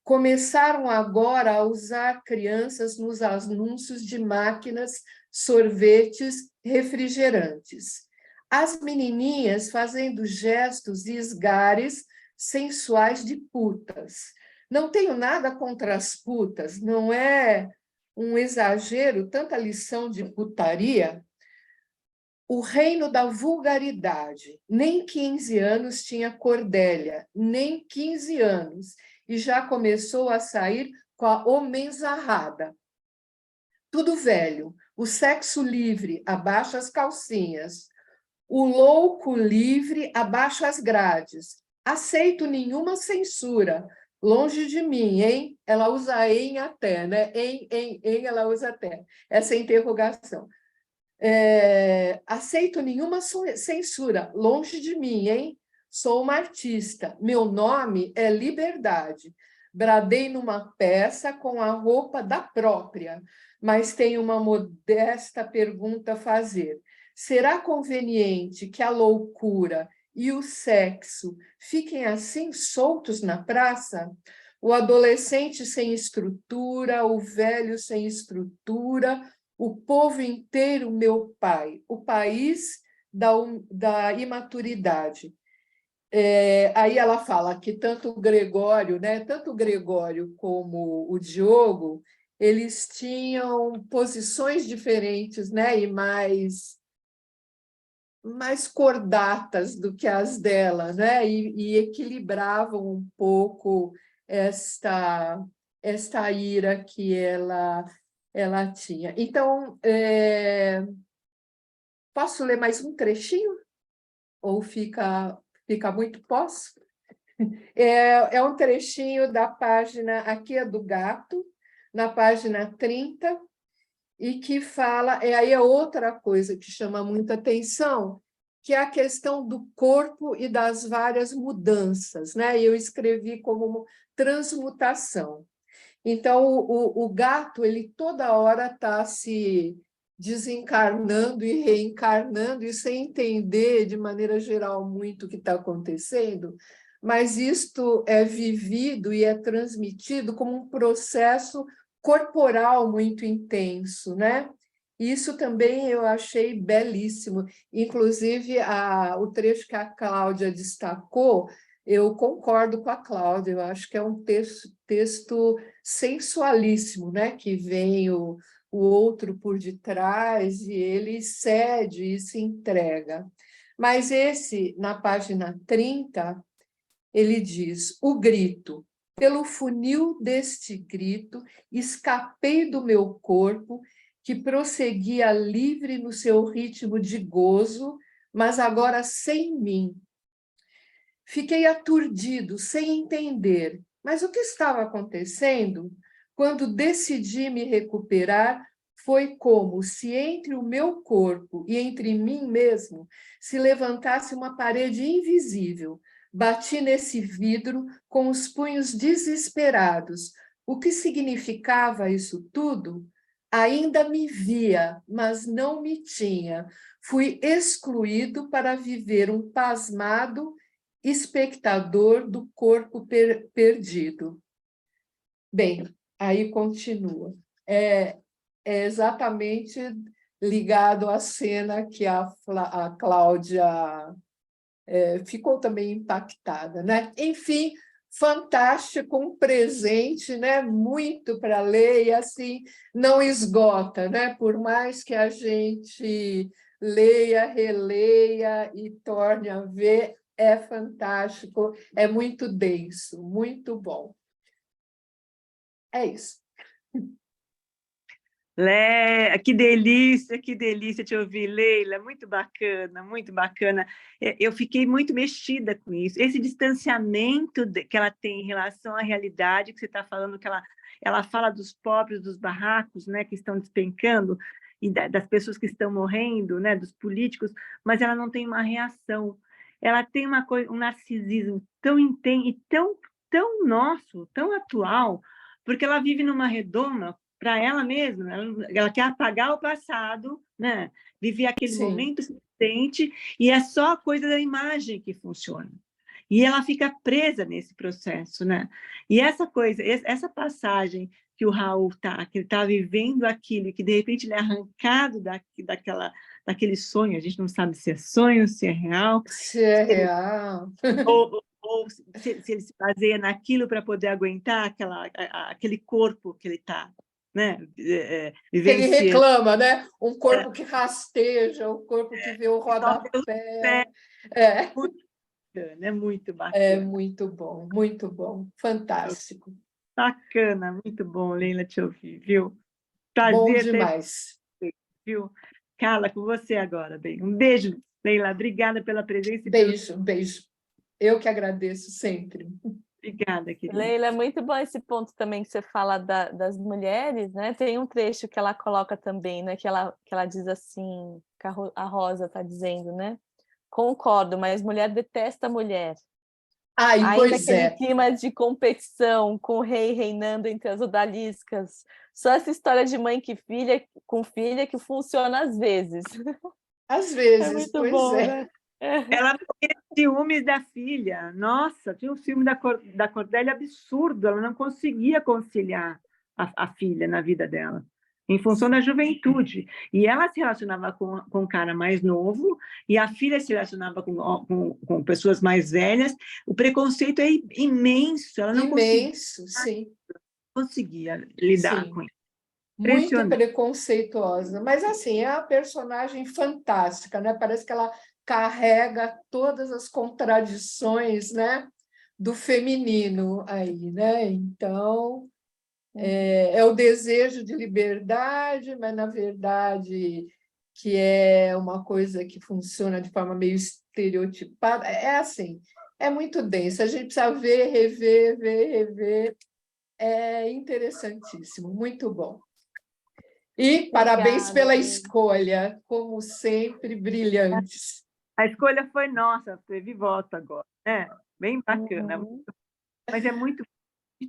Começaram agora a usar crianças nos anúncios de máquinas, sorvetes, refrigerantes. As menininhas fazendo gestos e esgares sensuais de putas. Não tenho nada contra as putas, não é um exagero tanta lição de putaria? o reino da vulgaridade. Nem 15 anos tinha Cordélia, nem 15 anos, e já começou a sair com a homenzarrada. Tudo velho, o sexo livre, abaixa as calcinhas. O louco livre, abaixa as grades. Aceito nenhuma censura. Longe de mim, hein? Ela usa em até, né? Em, ela usa até. Essa interrogação. Aceito nenhuma censura. Longe de mim, hein? Sou uma artista. Meu nome é Liberdade. Bradei numa peça com a roupa da própria, mas tenho uma modesta pergunta a fazer. Será conveniente que a loucura e o sexo fiquem assim soltos na praça? O adolescente sem estrutura, o velho sem estrutura, o povo inteiro, meu pai, o país da imaturidade. Aí ela fala que tanto o Gregório, né, tanto o Gregório como o Diogo, eles tinham posições diferentes, né, e mais cordatas do que as dela, né, e equilibravam um pouco esta ira que ela tinha. Então, posso ler mais um trechinho? Ou fica muito pós? É um trechinho da página, aqui é do gato, na página 30, e que fala, aí é outra coisa que chama muita atenção, que é a questão do corpo e das várias mudanças, né? Eu escrevi como transmutação. Então, o gato, ele toda hora está se desencarnando e reencarnando, e sem entender, de maneira geral, muito o que está acontecendo, mas isto é vivido e é transmitido como um processo corporal muito intenso, né? Isso também eu achei belíssimo. Inclusive, o trecho que a Cláudia destacou, eu concordo com a Cláudia, eu acho que é um texto sensualíssimo, né? Que vem o outro por detrás e ele cede e se entrega. Mas esse, na página 30, ele diz: o grito, pelo funil deste grito, escapei do meu corpo, que prosseguia livre no seu ritmo de gozo, mas agora sem mim. Fiquei aturdido, sem entender, mas o que estava acontecendo? Quando decidi me recuperar, foi como se entre o meu corpo e entre mim mesmo se levantasse uma parede invisível. Bati nesse vidro com os punhos desesperados. O que significava isso tudo? Ainda me via, mas não me tinha. Fui excluído para viver um pasmado espectador do corpo perdido. Bem, aí continua. É exatamente ligado à cena que a Cláudia ficou também impactada, né? Enfim, fantástico, um presente, né? Muito para ler e assim não esgota, né? Por mais que a gente leia, releia e torne a ver, é fantástico, é muito denso, muito bom. É isso. Que delícia te ouvir, Leila, muito bacana, muito bacana. Eu fiquei muito mexida com isso. Esse distanciamento que ela tem em relação à realidade, que você está falando, que ela fala dos pobres, dos barracos, né, que estão despencando, e das pessoas que estão morrendo, né, dos políticos, mas ela não tem uma reação. Ela tem um narcisismo tão intenso e tão nosso, tão atual, porque ela vive numa redoma para ela mesma, ela quer apagar o passado, né? Viver aquele Sim. momento presente, e é só a coisa da imagem que funciona. E ela fica presa nesse processo, né? E essa passagem que o Raul que ele está vivendo aquilo, que de repente ele é arrancado daquele sonho, a gente não sabe se é sonho, se é real. Se é real. Ou se ele se baseia naquilo para poder aguentar aquele corpo que ele está, né? Ele Vivenciando. reclama, né? Um corpo que rasteja, um corpo que vê o rodapé. É. É muito É bacana. muito bom, fantástico. Bacana, muito bom, Leila, te ouvir, viu? Bom Prazer ter demais. você, viu? Carla, com você agora, bem. Um beijo, Leila. Obrigada pela presença e pelo... Beijo, beijo. Eu que agradeço sempre. Obrigada, querida. Leila, é muito bom esse ponto também que você fala das mulheres, né? Tem um trecho que ela coloca também, né? Que ela diz assim, que a Rosa está dizendo, né? Concordo, mas mulher detesta mulher. Ai, Ainda pois aquele é. clima de competição, com o rei reinando entre as odaliscas. Só essa história de mãe com filha que funciona às vezes. Às É vezes, muito pois bom, é. né? Ela tinha ciúmes da filha. Nossa, tinha um ciúme da Cordélia absurdo. Ela não conseguia conciliar a filha na vida dela, em função da juventude. E ela se relacionava com um cara mais novo, e a filha se relacionava com pessoas mais velhas. O preconceito é imenso. Ela não Imenso, sim. conseguia lidar Sim. com isso. Muito Impressionante. preconceituosa, mas assim, é uma personagem fantástica, né? Parece que ela carrega todas as contradições, né, do feminino aí, né? Então, é o desejo de liberdade, mas na verdade que é uma coisa que funciona de forma meio estereotipada. É assim, é muito denso. A gente precisa ver, rever, ver, rever. É interessantíssimo, muito bom. E parabéns Obrigada, pela Leila. escolha, como sempre, brilhantes. A escolha foi nossa, teve voto agora, né? Bem bacana. Uhum. Mas é muito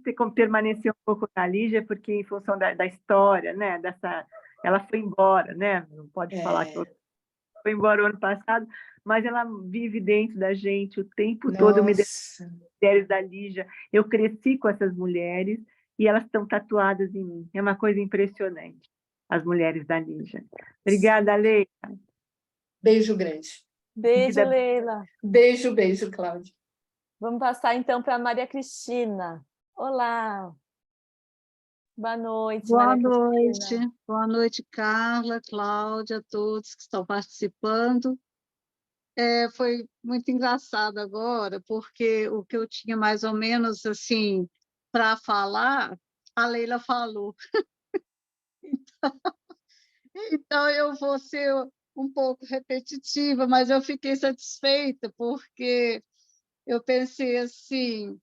ter como permanecer um pouco na Lígia, porque em função da história, né? Ela foi embora, né? Não pode falar que foi embora o ano passado, mas ela vive dentro da gente o tempo todo. Eu me Nossa. mulheres da Lígia, eu cresci com essas mulheres e elas estão tatuadas em mim. É uma coisa impressionante, as mulheres da Lígia. Obrigada, Leila. Beijo grande. Beijo, Leila. Beijo, beijo, Cláudia. Vamos passar então para a Maria Cristina. Olá. Boa noite, Boa Maria noite, Cristina. boa noite, Carla, Cláudia, todos que estão participando. Foi muito engraçado agora, porque o que eu tinha mais ou menos assim para falar, a Leila falou. Então, eu vou ser um pouco repetitiva, mas eu fiquei satisfeita, porque eu pensei assim,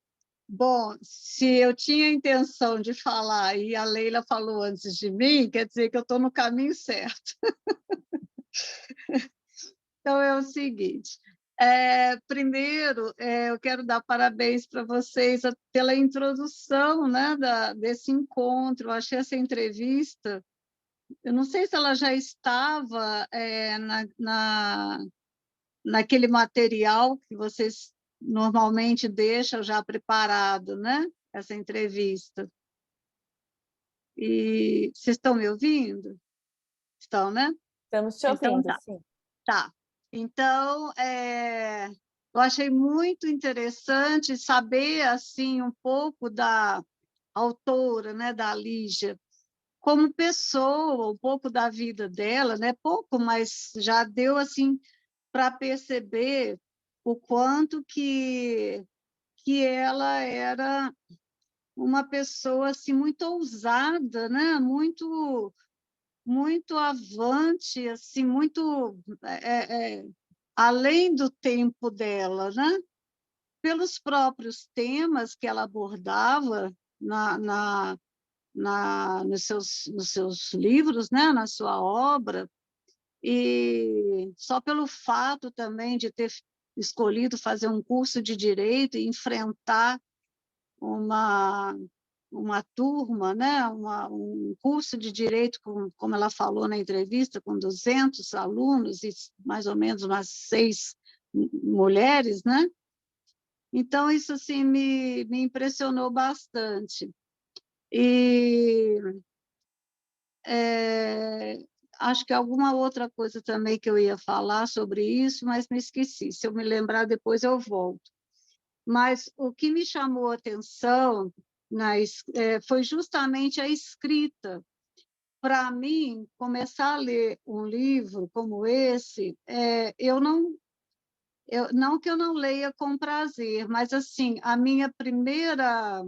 bom, se eu tinha a intenção de falar e a Leila falou antes de mim, quer dizer que eu estou no caminho certo. Então, é o seguinte, primeiro, eu quero dar parabéns para vocês pela introdução, né, desse encontro. Eu achei essa entrevista, eu não sei se ela já estava naquele material que vocês normalmente deixam já preparado, né, essa entrevista. E vocês estão me ouvindo? Estão, né? Estamos te Então, ouvindo, sim. tá. Então, eu achei muito interessante saber assim um pouco da autora, né, da Lígia, como pessoa, um pouco da vida dela, né? Pouco, mas já deu assim para perceber o quanto que ela era uma pessoa assim muito ousada, né? Muito avante, assim, muito além do tempo dela, né? Pelos próprios temas que ela abordava nos seus livros, né? Na sua obra, e só pelo fato também de ter escolhido fazer um curso de direito e enfrentar uma turma, né? Um curso de direito, como ela falou na entrevista, com 200 alunos e mais ou menos umas 6 mulheres, né? Então, isso assim, me impressionou bastante. E acho que alguma outra coisa também que eu ia falar sobre isso, mas me esqueci. Se eu me lembrar, depois eu volto. Mas o que me chamou a atenção foi justamente a escrita, para mim, começar a ler um livro como esse, não que eu não leia com prazer, mas assim, a minha primeira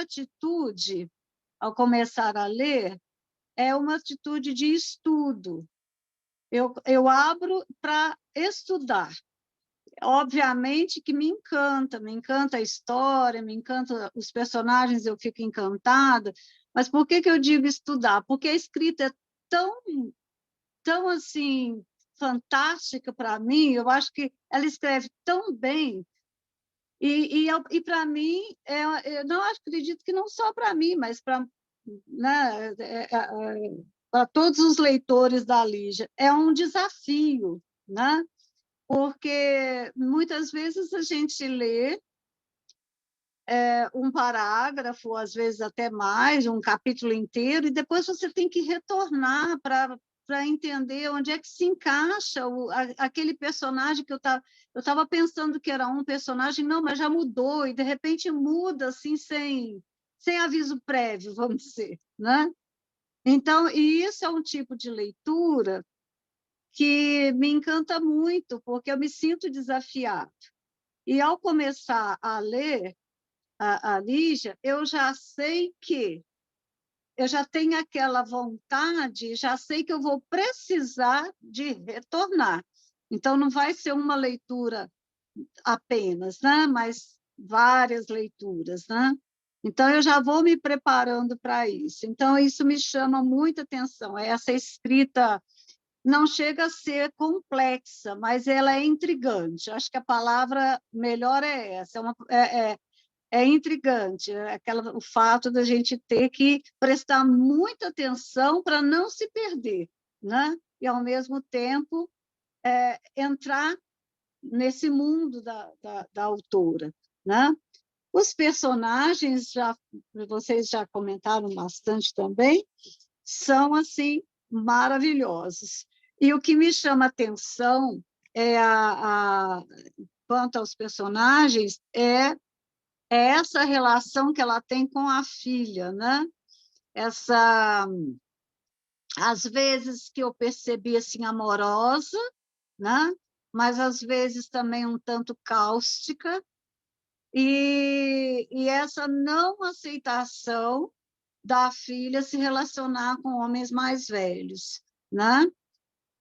atitude ao começar a ler é uma atitude de estudo. Eu abro para estudar. Obviamente que me encanta a história, me encanta os personagens, eu fico encantada, mas por que eu digo estudar? Porque a escrita é tão assim, fantástica para mim, eu acho que ela escreve tão bem, e para mim, eu não acredito que não só para mim, mas para, né, para todos os leitores da Lígia, é um desafio, né? Porque muitas vezes a gente lê um parágrafo, às vezes até mais, um capítulo inteiro, e depois você tem que retornar para entender onde é que se encaixa aquele personagem que eu estava pensando que era um personagem, não, mas já mudou, e de repente muda assim, sem aviso prévio, vamos dizer, né? Então, e isso é um tipo de leitura que me encanta muito, porque eu me sinto desafiada. E, ao começar a ler a Lígia, eu já sei que eu já tenho aquela vontade, já sei que eu vou precisar de retornar. Então, não vai ser uma leitura apenas, né? Mas várias leituras, né? Então, eu já vou me preparando para isso. Então, isso me chama muita atenção. Essa escrita não chega a ser complexa, mas ela é intrigante. Acho que a palavra melhor é essa, é intrigante, o fato da gente ter que prestar muita atenção para não se perder, né? E, ao mesmo tempo, entrar nesse mundo da autora, né? Os personagens, vocês já comentaram bastante também, são assim maravilhosos. E o que me chama a atenção quanto aos personagens é essa relação que ela tem com a filha, né? Às vezes que eu percebi assim amorosa, né? Mas às vezes também um tanto cáustica, e essa não aceitação da filha se relacionar com homens mais velhos, né?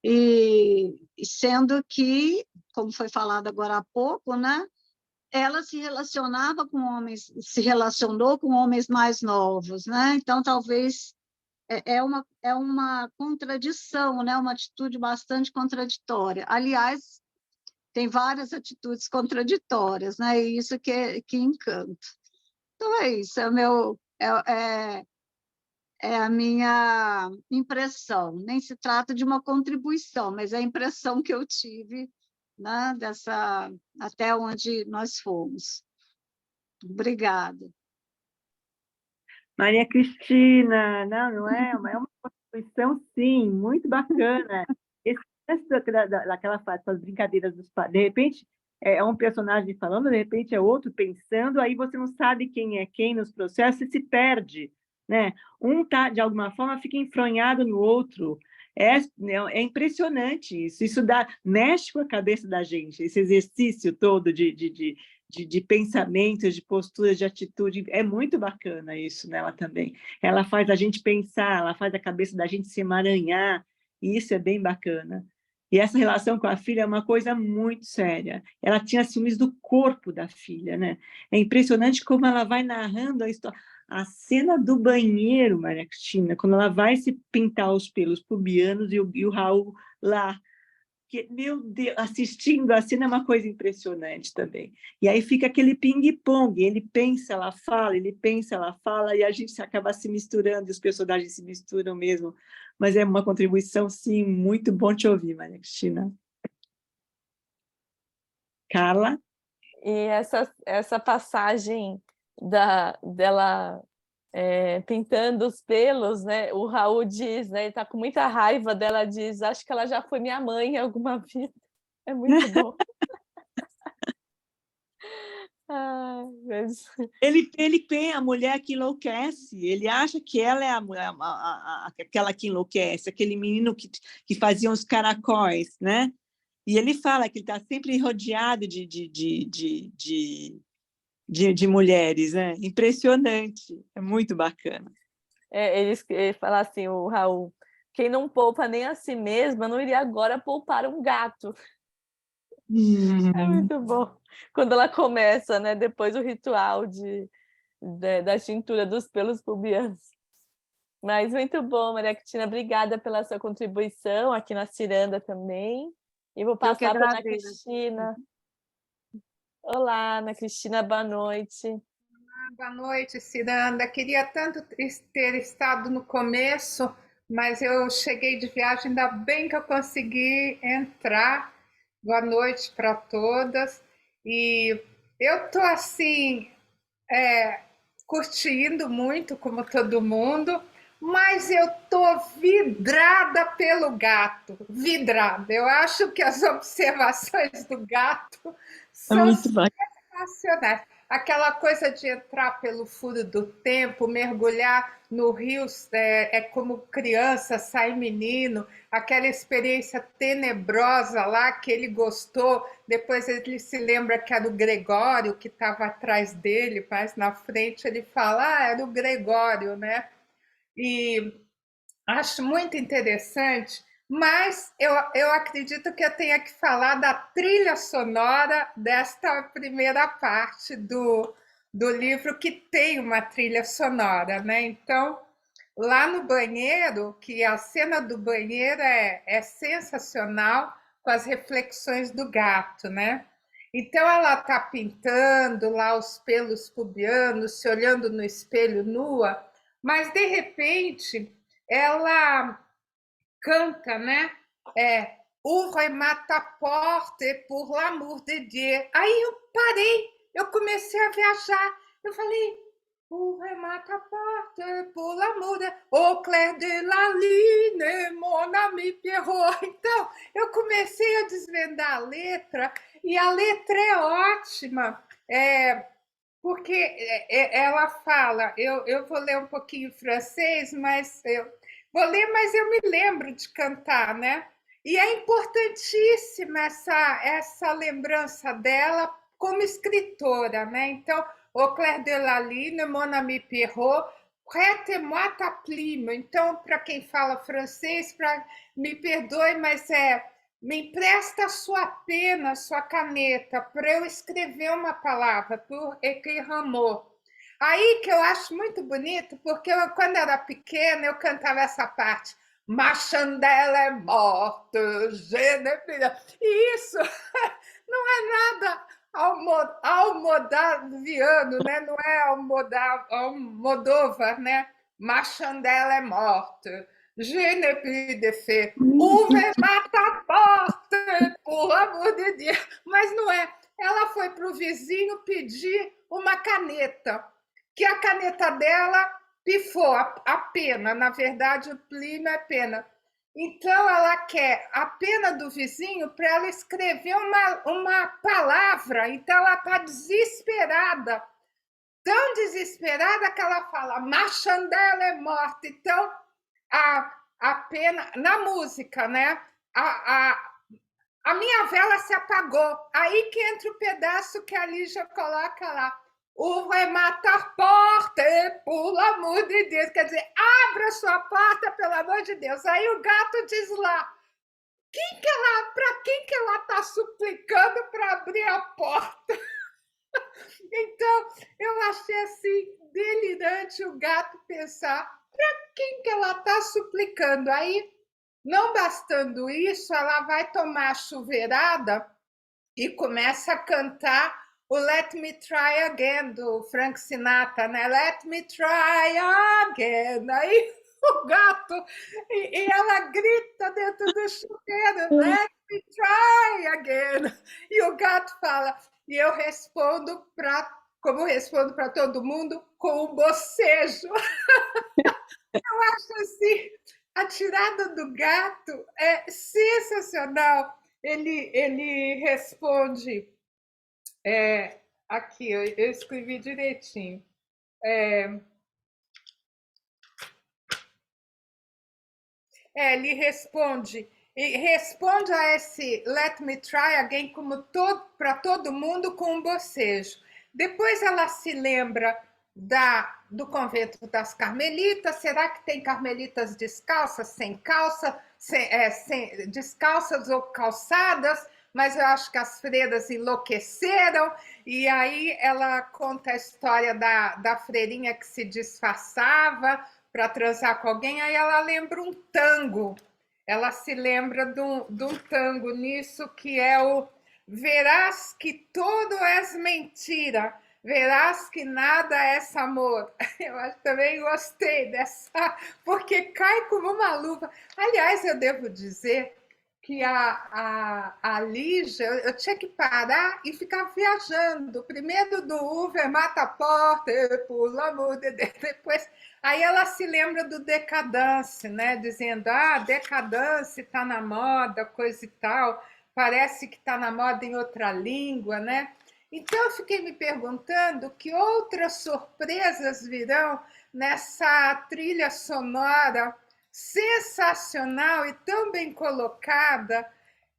E sendo que, como foi falado agora há pouco, né? Ela se relacionou com homens mais novos, né? Então talvez é uma contradição, né? Uma atitude bastante contraditória. Aliás, tem várias atitudes contraditórias, né? E isso que encanta. Então é isso, é a minha impressão. Nem se trata de uma contribuição, mas é a impressão que eu tive, né, até onde nós fomos. Obrigada. Maria Cristina, não é uma contribuição, sim, muito bacana. Esse daquela fase, as brincadeiras dos pais, de repente é um personagem falando, de repente é outro pensando, aí você não sabe quem é quem nos processos e se perde, né? Um tá, de alguma forma, fica enfronhado no outro. É impressionante isso. Isso mexe com a cabeça da gente, esse exercício todo de pensamentos, de posturas, de atitude. É muito bacana isso nela também. Ela faz a gente pensar, ela faz a cabeça da gente se emaranhar, e isso é bem bacana. E essa relação com a filha é uma coisa muito séria. Ela tinha ciúmes do corpo da filha, né? É impressionante como ela vai narrando a história. A cena do banheiro, Maria Cristina, quando ela vai se pintar os pelos pubianos e o Raul lá, que, meu Deus, assistindo a cena é uma coisa impressionante também. E aí fica aquele ping-pong, ele pensa, ela fala, ele pensa, ela fala, e a gente acaba se misturando, e os personagens se misturam mesmo. Mas é uma contribuição, sim, muito bom te ouvir, Maria Cristina. Carla? E essa passagem dela pintando os pelos, né? O Raul diz, né? Ele está com muita raiva dela, diz, acho que ela já foi minha mãe em alguma vida. É muito bom. Ai, Ele tem a mulher que enlouquece, ele acha que ela é aquela que enlouquece, aquele menino que fazia os caracóis, né? E ele fala que ele está sempre rodeado de mulheres, né? Impressionante, é muito bacana. Ele fala assim, o Raul, quem não poupa nem a si mesma não iria agora poupar um gato. É muito bom. Quando ela começa, né? Depois o ritual da tintura dos pelos pubianos. Mas muito bom, Maria Cristina. Obrigada pela sua contribuição aqui na Ciranda também. E vou passar para a Ana Cristina. Olá, Ana Cristina, boa noite. Boa noite, Ciranda. Queria tanto ter estado no começo, mas eu cheguei de viagem, ainda bem que eu consegui entrar. Boa noite para todas. E eu estou assim, curtindo muito, como todo mundo, mas eu estou vidrada pelo gato, vidrada. Eu acho que as observações do gato são sensacionais. Aquela coisa de entrar pelo furo do tempo, mergulhar no rio, como criança, sai menino, aquela experiência tenebrosa lá que ele gostou, depois ele se lembra que era o Gregório que estava atrás dele, mas na frente ele fala, era o Gregório, né? E acho muito interessante, mas eu acredito que eu tenha que falar da trilha sonora desta primeira parte do livro, que tem uma trilha sonora, né? Então, lá no banheiro, que a cena do banheiro é sensacional, com as reflexões do gato, né? Então, ela está pintando lá os pelos pubianos, se olhando no espelho nua, mas, de repente, ela canta, né? Ouvre mata porte pour l'amour de Dieu. Aí eu parei, eu comecei a viajar. Eu falei, ouvre mata porte pour l'amour de au clair de la lune, mon ami Pierrot. Então, eu comecei a desvendar a letra, e a letra é ótima. Porque ela fala, eu vou ler um pouquinho francês, mas vou ler, mas eu me lembro de cantar, né? E é importantíssima essa lembrança dela como escritora, né? Então, au clair de la lune, mon ami Pierrot, prête-moi ta plume. Então, para quem fala francês, me perdoe, mas me empresta sua pena, sua caneta, para eu escrever uma palavra, pour écrire un mot. Aí que eu acho muito bonito, porque quando eu era pequena, eu cantava essa parte. Ma chandelle est morte, je ne plus. E isso não é nada almodaviano, né? Não é Almodóvar, né? Ma chandelle est morte. Je n'ai plus de fé. Ouvre-moi ta porte, por amor de Deus. Mas não é. Ela foi para o vizinho pedir uma caneta, que a caneta dela pifou, a pena. Na verdade, o plino é pena. Então, ela quer a pena do vizinho para ela escrever uma palavra. Então, ela está desesperada. Tão desesperada que ela fala, ma chandelle é morta. Então, a pena, na música, né? A minha vela se apagou. Aí que entra o pedaço que a Lígia coloca lá. Ouvre mata porte, por amor de Deus. Quer dizer, abra sua porta, pelo amor de Deus. Aí o gato diz lá, para quem que ela está suplicando para abrir a porta? Então, eu achei assim delirante o gato pensar para quem que ela está suplicando. Aí, não bastando isso, ela vai tomar a chuveirada e começa a cantar o Let Me Try Again, do Frank Sinatra, né? Let me try again. Aí o gato, e ela grita dentro do chuveiro, Let me try again. E o gato fala, e eu respondo como respondo para todo mundo, com um bocejo. Eu acho assim, a tirada do gato é sensacional. Ele responde, Aqui, eu escrevi direitinho. Ele responde, e responde a esse Let Me Try Again como para todo mundo com um bocejo. Depois ela se lembra do convento das Carmelitas. Será que tem carmelitas descalças, sem calça, descalças ou calçadas? Mas eu acho que as freiras enlouqueceram. E aí ela conta a história da freirinha que se disfarçava para transar com alguém. Aí ela lembra um tango. Ela se lembra de um tango nisso, que é o Verás que tudo é mentira, verás que nada é amor. Eu também gostei dessa, porque cai como uma luva. Aliás, eu devo dizer que a Lígia, eu tinha que parar e ficar viajando. Primeiro do Uber, mata a porta, pula, muda, depois... Aí ela se lembra do Decadence, né? Dizendo, Decadence está na moda, coisa e tal, parece que está na moda em outra língua, né? Então, eu fiquei me perguntando que outras surpresas virão nessa trilha sonora sensacional e tão bem colocada,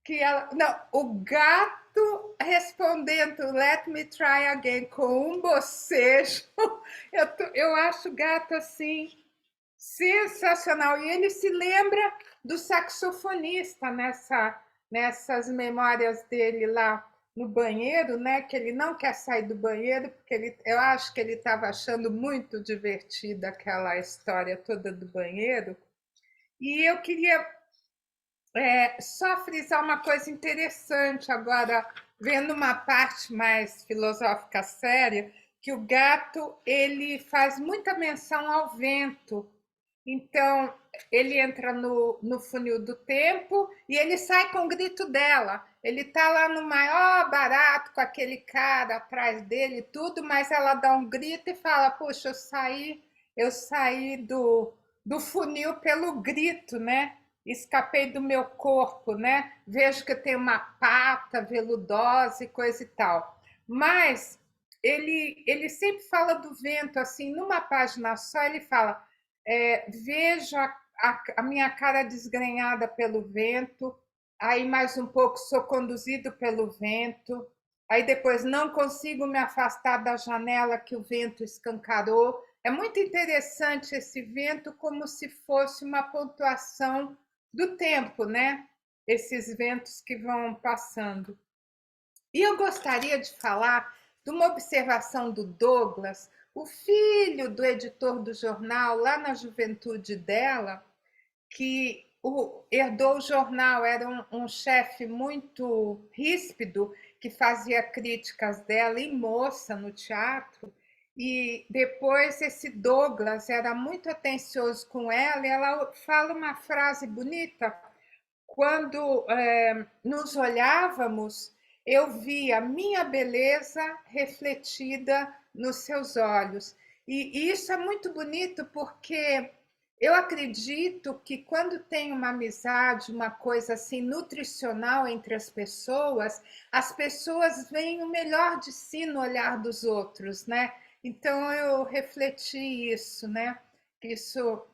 que ela... Não, o gato respondendo Let Me Try Again com um bocejo. Eu acho o gato assim sensacional. E ele se lembra do saxofonista nessas memórias dele lá no banheiro, né? Que ele não quer sair do banheiro, porque eu acho que ele estava achando muito divertida aquela história toda do banheiro. E eu queria só frisar uma coisa interessante agora, vendo uma parte mais filosófica séria, que o gato ele faz muita menção ao vento. Então, ele entra no funil do tempo e ele sai com o grito dela. Ele está lá no maior barato com aquele cara atrás dele, tudo, mas ela dá um grito e fala: puxa, eu saí do funil pelo grito, né? Escapei do meu corpo, né? Vejo que eu tenho uma pata veludosa e coisa e tal. Mas ele sempre fala do vento, assim, numa página só ele fala: vejo a minha cara desgrenhada pelo vento, aí mais um pouco sou conduzido pelo vento, aí depois não consigo me afastar da janela que o vento escancarou. É muito interessante esse vento, como se fosse uma pontuação do tempo, né? Esses ventos que vão passando. E eu gostaria de falar de uma observação do Douglas, o filho do editor do jornal, lá na juventude dela, que herdou o jornal, era um chefe muito ríspido, que fazia críticas dela em moça no teatro, e depois esse Douglas era muito atencioso com ela, e ela fala uma frase bonita: quando nos olhávamos, eu via minha beleza refletida nos seus olhos. E isso é muito bonito, porque eu acredito que quando tem uma amizade, uma coisa assim nutricional entre as pessoas veem o melhor de si no olhar dos outros, né? Então eu refleti isso, né? Isso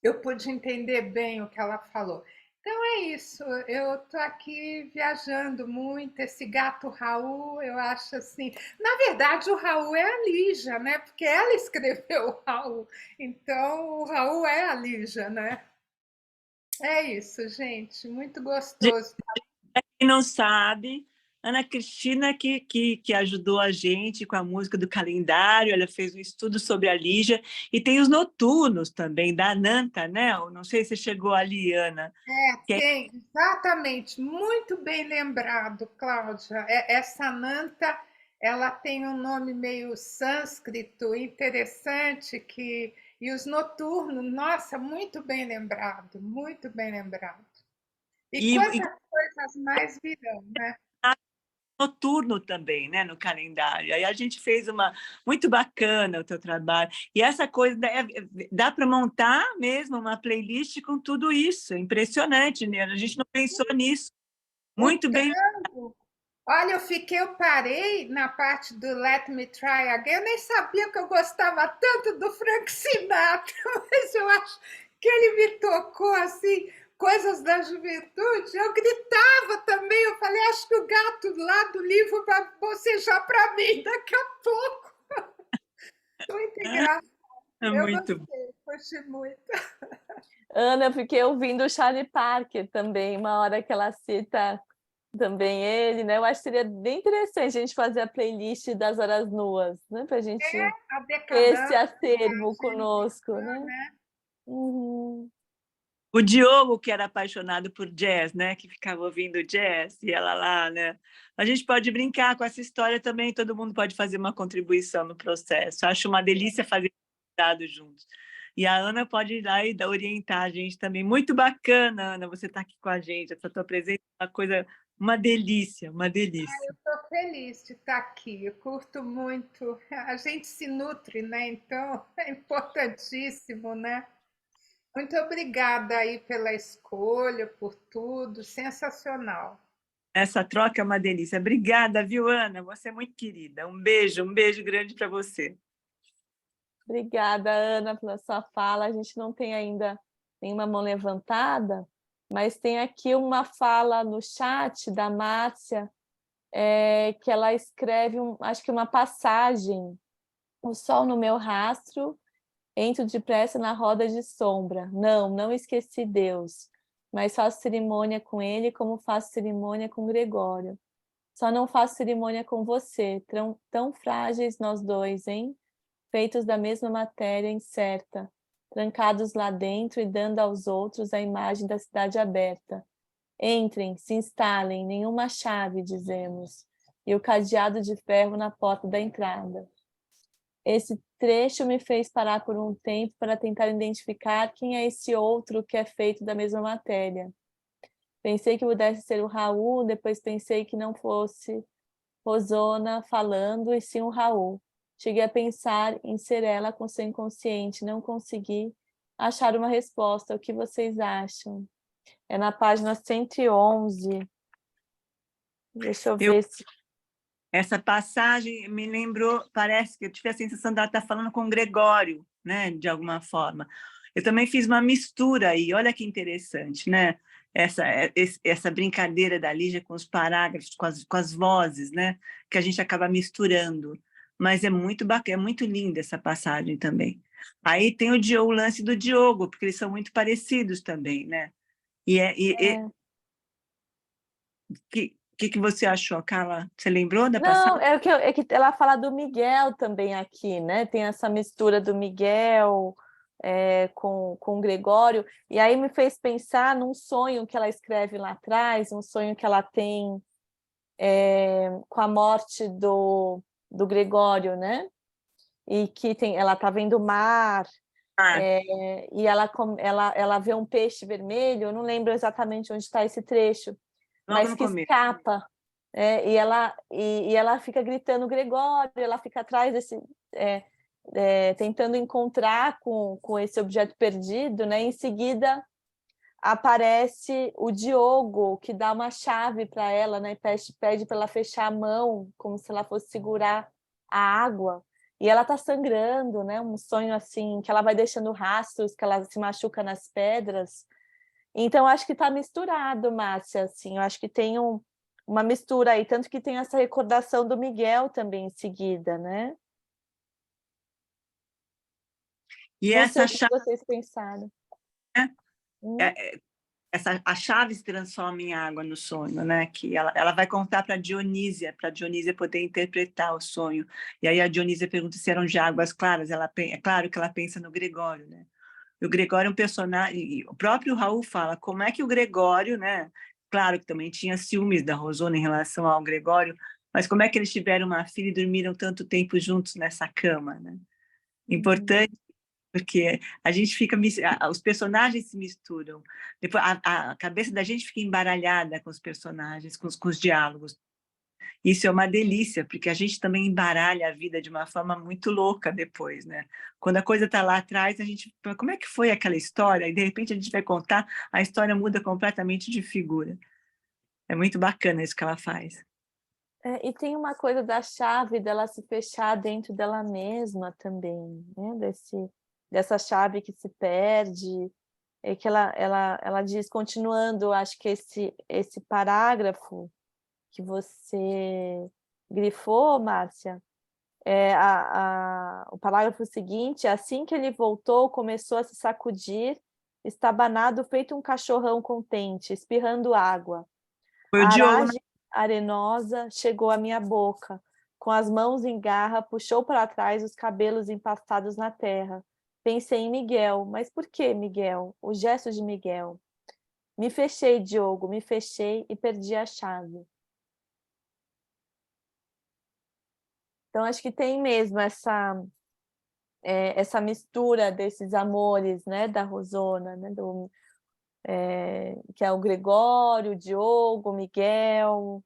eu pude entender bem o que ela falou. Então é isso, eu estou aqui viajando muito. Esse gato Raul, eu acho assim. Na verdade, o Raul é a Lígia, né? Porque ela escreveu o Raul. Então, o Raul é a Lígia, né? É isso, gente. Muito gostoso. Quem não sabe, Ana Cristina que ajudou a gente com a música do calendário, ela fez um estudo sobre a Lígia, e tem os noturnos também, da Nanta, né? Eu não sei se chegou ali, Ana. Tem, exatamente. Muito bem lembrado, Cláudia. Essa Nanta, ela tem um nome meio sânscrito, interessante, e os noturnos, nossa, muito bem lembrado, muito bem lembrado. E quantas coisas mais virão, né? Noturno também, né, no calendário. Aí a gente fez muito bacana o teu trabalho. E essa coisa dá para montar mesmo uma playlist com tudo isso. É impressionante, né? A gente não pensou nisso. Muito bem. Olha, eu parei na parte do Let Me Try Again, eu nem sabia que eu gostava tanto do Frank Sinatra, mas eu acho que ele me tocou, assim, coisas da juventude. Eu gritava também, eu falei, acho que o gato lá do livro vai bocejar para mim daqui a pouco. Muito engraçado. É Eu muito gostei muito. Ana, eu fiquei ouvindo o Charlie Parker também, uma hora que ela cita também ele, né? Eu acho que seria bem interessante a gente fazer a playlist das horas nuas, né? Para a gente A ter esse decadência, acervo conosco, né? né? Uhum. O Diogo, que era apaixonado por jazz, né? Que ficava ouvindo jazz, e ela lá, né? A gente pode brincar com essa história também, todo mundo pode fazer uma contribuição no processo. Acho uma delícia fazer dados juntos. E a Ana pode ir lá e orientar a gente também. Muito bacana, Ana, você está aqui com a gente. Essa tua presença é uma coisa, uma delícia, uma delícia. Estou feliz de estar aqui, eu curto muito. A gente se nutre, né? Então é importantíssimo, né? Muito obrigada aí pela escolha, por tudo, sensacional. Essa troca é uma delícia. Obrigada, viu, Ana? Você é muito querida. Um beijo grande para você. Obrigada, Ana, pela sua fala. A gente não tem ainda nenhuma mão levantada, mas tem aqui uma fala no chat da Márcia, que ela escreve, acho que uma passagem. O sol no meu rastro, entro depressa na roda de sombra. Não esqueci Deus, mas faço cerimônia com ele como faço cerimônia com Gregório. Só não faço cerimônia com você, tão frágeis nós dois, hein? Feitos da mesma matéria incerta, trancados lá dentro e dando aos outros a imagem da cidade aberta. Entrem, se instalem, nenhuma chave, dizemos, e o cadeado de ferro na porta da entrada. Esse trecho me fez parar por um tempo para tentar identificar quem é esse outro que é feito da mesma matéria. Pensei que pudesse ser o Raul, depois pensei que não fosse Rosona falando, e sim o Raul. Cheguei a pensar em ser ela com seu inconsciente, não consegui achar uma resposta. O que vocês acham? É na página 111. Deixa eu ver se... Essa passagem me lembrou, parece que eu tive a sensação de ela estar falando com o Gregório, né, de alguma forma. Eu também fiz uma mistura aí, olha que interessante, né? Essa brincadeira da Lígia com os parágrafos, com as vozes, né? Que a gente acaba misturando. Mas é muito bacana, é muito linda essa passagem também. Aí tem o lance do Diogo, porque eles são muito parecidos também, né? Que você achou, Carla? Você lembrou da passagem? Não, é que ela fala do Miguel também aqui, né? Tem essa mistura do Miguel com o Gregório, e aí me fez pensar num sonho que ela escreve lá atrás, um sonho que ela tem com a morte do Gregório, né? E que ela está vendo o mar, e ela vê um peixe vermelho, eu não lembro exatamente onde está esse trecho, mas que escapa. E ela fica gritando Gregório, ela fica atrás desse, tentando encontrar com esse objeto perdido, né? Em seguida aparece o Diogo, que dá uma chave para ela, né? Pede para ela fechar a mão, como se ela fosse segurar a água. E ela está sangrando, né? Um sonho assim, que ela vai deixando rastros, que ela se machuca nas pedras. Então, acho que está misturado, Márcia, assim, eu acho que tem uma mistura aí, tanto que tem essa recordação do Miguel também em seguida, né? E não sei essa o que chave, vocês pensaram. a chave se transforma em água no sonho, né? Que ela vai contar para Dionísia poder interpretar o sonho. E aí a Dionísia pergunta se eram de águas claras. É claro que ela pensa no Gregório, né? E o Gregório é um personagem. O próprio Raul fala como é que o Gregório, né? Claro que também tinha ciúmes da Rosona em relação ao Gregório, mas como é que eles tiveram uma filha e dormiram tanto tempo juntos nessa cama, né? Importante, porque a gente fica, os personagens se misturam, depois a cabeça da gente fica embaralhada com os personagens, com os diálogos. Isso é uma delícia, porque a gente também embaralha a vida de uma forma muito louca depois, né? Quando a coisa está lá atrás, a gente, como é que foi aquela história? E de repente a gente vai contar, a história muda completamente de figura. É muito bacana isso que ela faz. E tem uma coisa da chave dela se fechar dentro dela mesma também, né? Dessa chave que se perde, que ela diz, continuando, acho que esse parágrafo que você grifou, Márcia, o parágrafo seguinte: assim que ele voltou, começou a se sacudir, estabanado, feito um cachorrão contente, espirrando água. Foi o A Diogo, aragem arenosa chegou à minha boca. Com as mãos em garra, puxou para trás os cabelos empastados na terra. Pensei em Miguel. Mas por que Miguel? O gesto de Miguel. Me fechei, Diogo, me fechei e perdi a chave. Então, acho que tem mesmo essa mistura desses amores, né, da Rosona, né, que é o Gregório, o Diogo, o Miguel,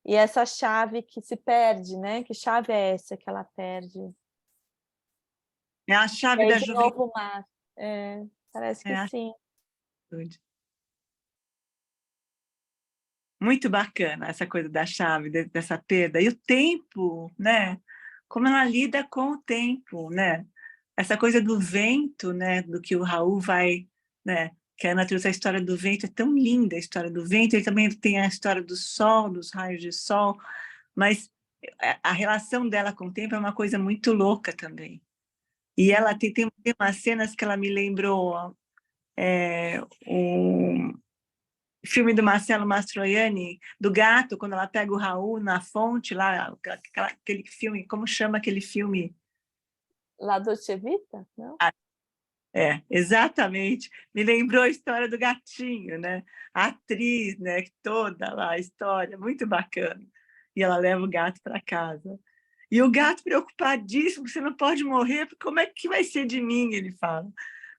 e essa chave que se perde, né? Que chave é essa que ela perde? é a chave E aí, da de juventude. novo, o mar. Parece que sim. Muito bacana essa coisa da chave, dessa perda. E o tempo, né? Como ela lida com o tempo, né? Essa coisa do vento, né? Do que o Raul vai, né? Que a Ana trouxe a história do vento, é tão linda a história do vento. Ele também tem a história do sol, dos raios de sol, mas a relação dela com o tempo é uma coisa muito louca também. E ela tem umas cenas que ela me lembrou um filme do Marcelo Mastroianni, do gato, quando ela pega o Raul na fonte, lá, aquele filme, como chama aquele filme? La Dolce Vita, não? Exatamente. Me lembrou a história do gatinho, né? A atriz, né? Toda lá, a história, muito bacana. E ela leva o gato para casa. E o gato preocupadíssimo, você não pode morrer, porque como é que vai ser de mim? Ele fala.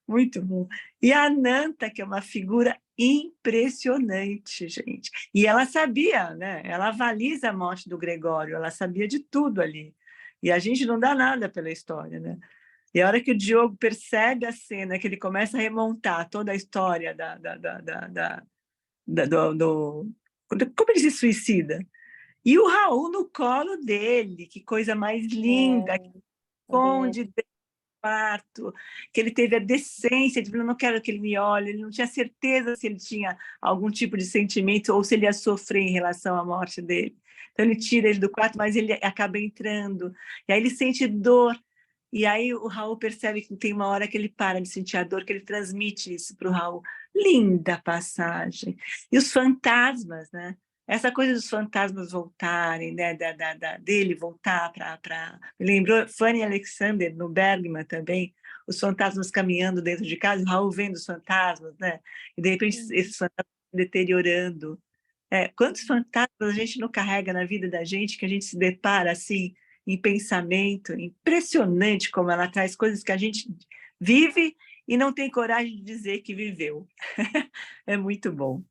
Muito bom. E a Nanta, que é uma figura impressionante, gente. E ela sabia, né? Ela avaliza a morte do Gregório, ela sabia de tudo ali. E a gente não dá nada pela história, né? E a hora que o Diogo percebe a cena, que ele começa a remontar toda a história como ele se suicida. E o Raul no colo dele, que coisa mais linda, que esconde quarto, que ele teve a decência de dizer, não quero que ele me olhe, ele não tinha certeza se ele tinha algum tipo de sentimento ou se ele ia sofrer em relação à morte dele. Então ele tira ele do quarto, mas ele acaba entrando, e aí ele sente dor, e aí o Raul percebe que tem uma hora que ele para de sentir a dor, que ele transmite isso para o Raul. Linda passagem. E os fantasmas, né? Essa coisa dos fantasmas voltarem, né? Dele voltar para... Me lembrou Fanny Alexander, no Bergman também, os fantasmas caminhando dentro de casa, o Raul vendo os fantasmas, né? E de repente esses fantasmas deteriorando. Quantos fantasmas a gente não carrega na vida da gente, que a gente se depara assim, em pensamento, impressionante como ela traz coisas que a gente vive e não tem coragem de dizer que viveu. É muito bom.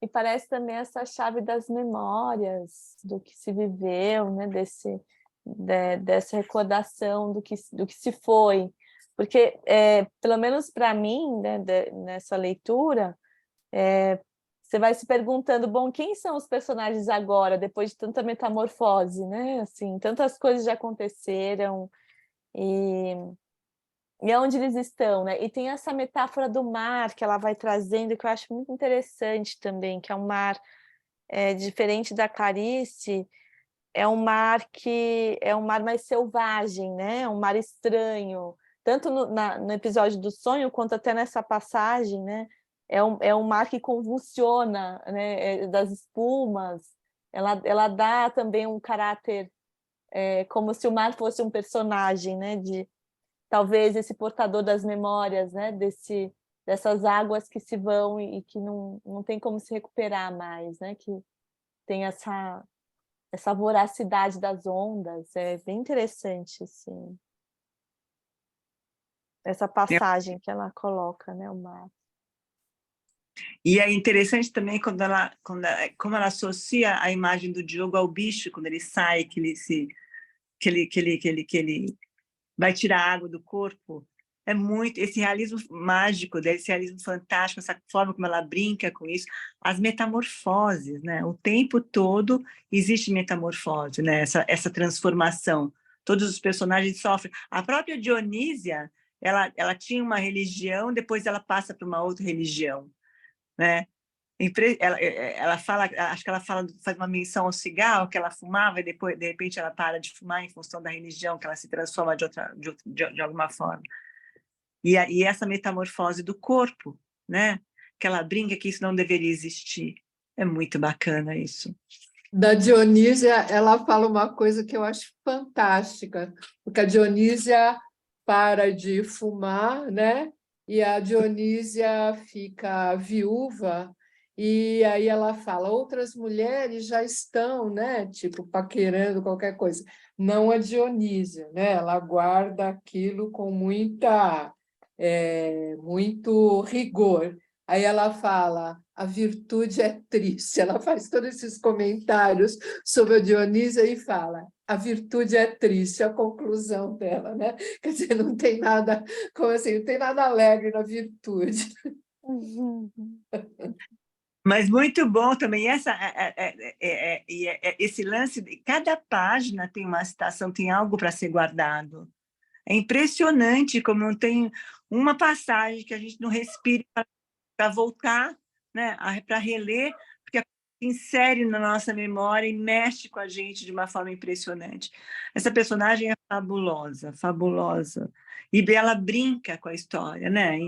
E parece também essa chave das memórias, do que se viveu, né? Dessa recordação do que se foi. Porque, pelo menos para mim, né, nessa leitura, você vai se perguntando, bom, quem são os personagens agora, depois de tanta metamorfose, né? Assim, tantas coisas já aconteceram, e onde eles estão, né? E tem essa metáfora do mar que ela vai trazendo, que eu acho muito interessante também, que é um mar diferente da Clarice, é um mar mais selvagem, né? Um mar estranho, tanto no episódio do sonho, quanto até nessa passagem, né? É um mar que convulsiona, né? Das espumas, ela dá também um caráter, como se o mar fosse um personagem, né? Talvez esse portador das memórias, né? Dessas águas que se vão e que não tem como se recuperar mais, né? Que tem essa voracidade das ondas. É bem interessante, assim, essa passagem que ela coloca, né? O mar. E é interessante também como ela associa a imagem do Diogo ao bicho, quando ele sai, que ele vai tirar a água do corpo, É muito esse realismo mágico, esse realismo fantástico, essa forma como ela brinca com isso, as metamorfoses, né? O tempo todo existe metamorfose, né? Essa transformação. Todos os personagens sofrem. A própria Dionísia, ela tinha uma religião, depois ela passa para uma outra religião, né? Ela fala, acho que ela faz uma menção ao cigarro que ela fumava e depois, de repente, ela para de fumar em função da religião, que ela se transforma de alguma forma. E essa metamorfose do corpo, né? Que ela brinca que isso não deveria existir. É muito bacana isso. Da Dionísia, ela fala uma coisa que eu acho fantástica, porque a Dionísia para de fumar, né? E a Dionísia fica viúva, e aí ela fala, outras mulheres já estão, né? Tipo, paquerando qualquer coisa. Não a Dionísia, né? Ela guarda aquilo com muito rigor. Aí ela fala, a virtude é triste. Ela faz todos esses comentários sobre a Dionísia e fala, a virtude é triste, a conclusão dela, né? Quer dizer, não tem nada, como assim, não tem nada alegre na virtude. Mas muito bom também esse lance de cada página tem uma citação, tem algo para ser guardado. É impressionante como não tem uma passagem que a gente não respire para voltar, né, para reler, porque insere na nossa memória e mexe com a gente de uma forma impressionante. Essa personagem é fabulosa, fabulosa. E ela brinca com a história, né?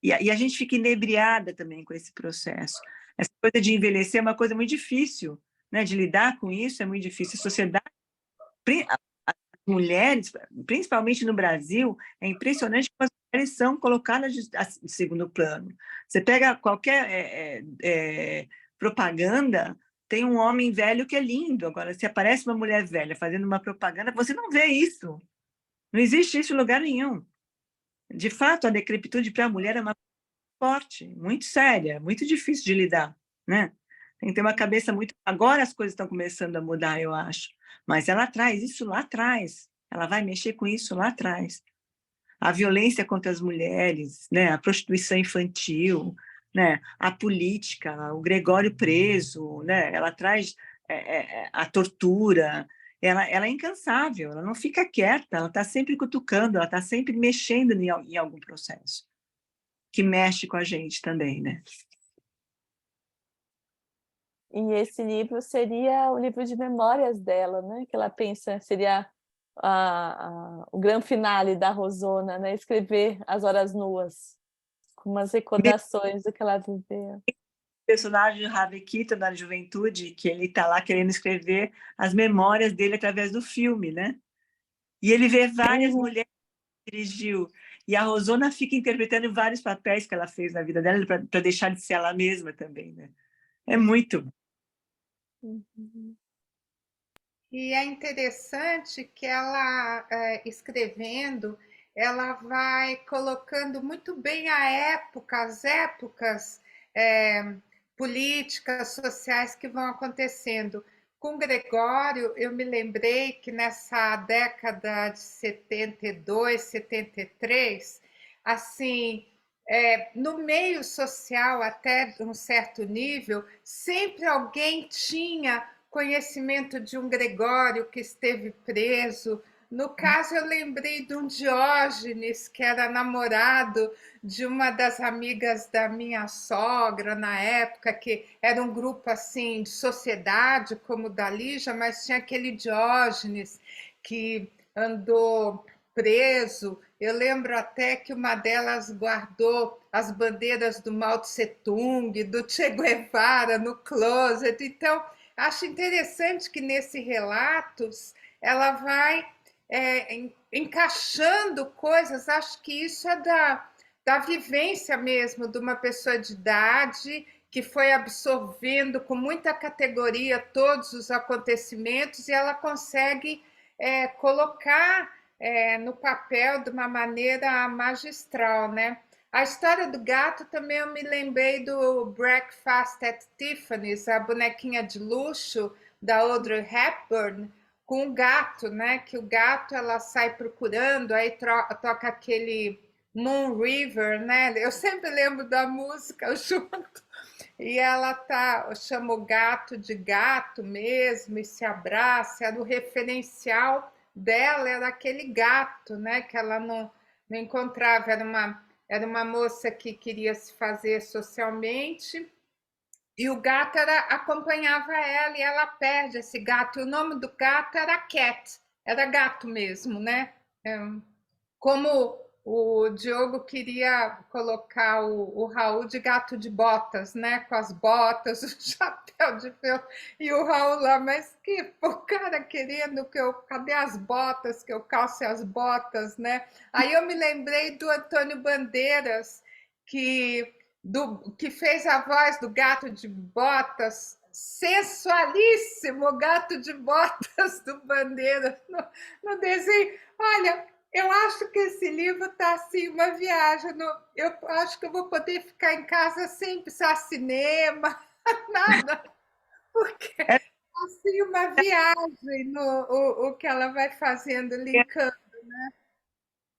E a gente fica inebriada também com esse processo. Essa coisa de envelhecer é uma coisa muito difícil, né? De lidar com isso é muito difícil. A sociedade, as mulheres, principalmente no Brasil, é impressionante como as mulheres são colocadas em segundo plano. Você pega qualquer propaganda, tem um homem velho que é lindo. Agora, se aparece uma mulher velha fazendo uma propaganda, você não vê isso. Não existe isso em lugar nenhum. De fato, a decrepitude para a mulher é uma forte, muito séria, muito difícil de lidar, né? Tem que ter uma cabeça muito... Agora as coisas estão começando a mudar, eu acho. Mas ela traz isso lá atrás. Ela vai mexer com isso lá atrás. A violência contra as mulheres, né? A prostituição infantil, né? A política, o Gregório preso, né? Ela traz a tortura. Ela é incansável, ela não fica quieta, ela está sempre cutucando, ela está sempre mexendo em algum processo que mexe com a gente também, né? E esse livro seria o livro de memórias dela, né? Que ela pensa seria o grande finale da Rosona, né? Escrever As Horas Nuas, com umas recordações do que ela viveu. O personagem do Harvey Keitel na juventude, que ele está lá querendo escrever as memórias dele através do filme, né? E ele vê várias mulheres que dirigiu. E a Rosona fica interpretando vários papéis que ela fez na vida dela para deixar de ser ela mesma também, né? É muito. E é interessante que ela, escrevendo, ela vai colocando muito bem as épocas políticas, sociais que vão acontecendo. Com Gregório, eu me lembrei que nessa década de 72, 73, assim, no meio social, até um certo nível, sempre alguém tinha conhecimento de um Gregório que esteve preso. No caso, eu lembrei de um Diógenes, que era namorado de uma das amigas da minha sogra na época, que era um grupo assim de sociedade, como o da Lígia, mas tinha aquele Diógenes que andou preso. Eu lembro até que uma delas guardou as bandeiras do Mao Tse Tung, do Che Guevara no closet. Então, acho interessante que nesse relatos ela vai encaixando coisas. Acho que isso é da vivência mesmo de uma pessoa de idade que foi absorvendo com muita categoria todos os acontecimentos e ela consegue colocar no papel de uma maneira magistral, né? A história do gato também eu me lembrei do Breakfast at Tiffany's, a bonequinha de luxo da Audrey Hepburn, com o gato, né? Que o gato ela sai procurando, aí toca aquele Moon River, né? Eu sempre lembro da música junto. E ela chama o gato de gato mesmo e se abraça. Era o referencial dela, era aquele gato, né? Que ela não encontrava. Era uma moça que queria se fazer socialmente. E o gato acompanhava ela e ela perde esse gato. E o nome do gato era Cat, era gato mesmo, né? Como o Diogo queria colocar o Raul de gato de botas, né? Com as botas, o chapéu de feltro, e o Raul lá, mas que o cara querendo cadê as botas, que eu calce as botas, né? Aí eu me lembrei do Antônio Bandeiras, que fez a voz do gato de botas, sensualíssimo gato de botas do Bandeiras no desenho. Olha, eu acho que esse livro está assim, uma viagem. Eu acho que eu vou poder ficar em casa sem precisar cinema, nada, porque é assim uma viagem o que ela vai fazendo, linkando, né?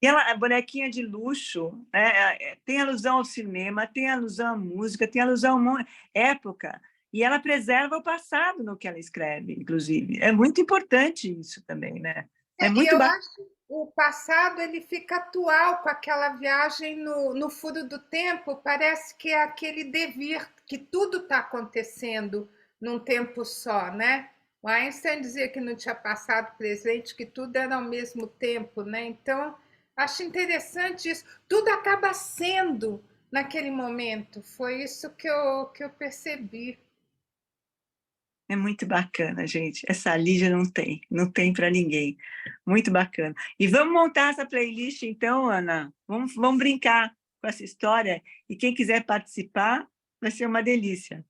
E ela, a bonequinha de luxo, né? Tem alusão ao cinema, tem alusão à música, tem alusão à época, e ela preserva o passado no que ela escreve, inclusive. É muito importante isso também, né? É muito eu acho que o passado ele fica atual com aquela viagem no furo do tempo, parece que é aquele devir, que tudo está acontecendo num tempo só, né? O Einstein dizia que não tinha passado, presente, que tudo era ao mesmo tempo, né? Então, acho interessante isso. Tudo acaba sendo naquele momento. Foi isso que eu percebi. É muito bacana, gente. Essa Lígia não tem para ninguém. Muito bacana. E vamos montar essa playlist, então, Ana. Vamos brincar com essa história. E quem quiser participar, vai ser uma delícia.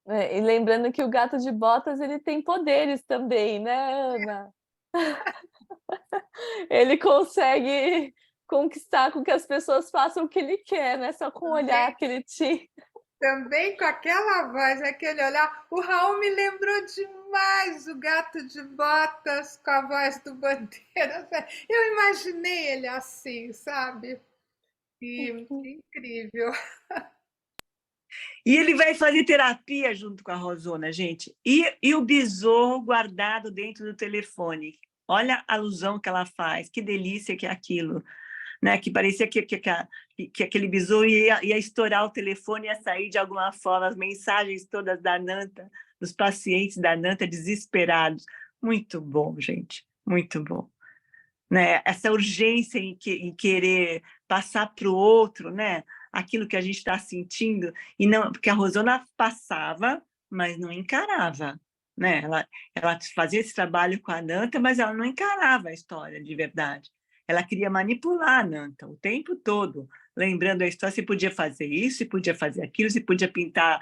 E lembrando que o gato de botas ele tem poderes também, né, Ana? Ele consegue conquistar com que as pessoas façam o que ele quer, né? Só com o olhar que ele tinha. Também com aquela voz, aquele olhar. O Raul me lembrou demais o gato de botas com a voz do Bandeiras. Eu imaginei ele assim, sabe? E incrível. E ele vai fazer terapia junto com a Rosona, gente. E o besouro guardado dentro do telefone. Olha a alusão que ela faz. Que delícia que é aquilo. Né? Que parecia que aquele besouro ia estourar o telefone, ia sair de alguma forma, as mensagens todas da Nanta, dos pacientes da Nanta desesperados. Muito bom, gente. Muito bom. Né? Essa urgência em querer passar para o outro, né? Aquilo que a gente está sentindo, e não, porque a Rosona passava, mas não encarava. Né? Ela fazia esse trabalho com a Nanta, mas ela não encarava a história de verdade. Ela queria manipular a Nanta o tempo todo, lembrando a história, se podia fazer isso, se podia fazer aquilo, se podia pintar,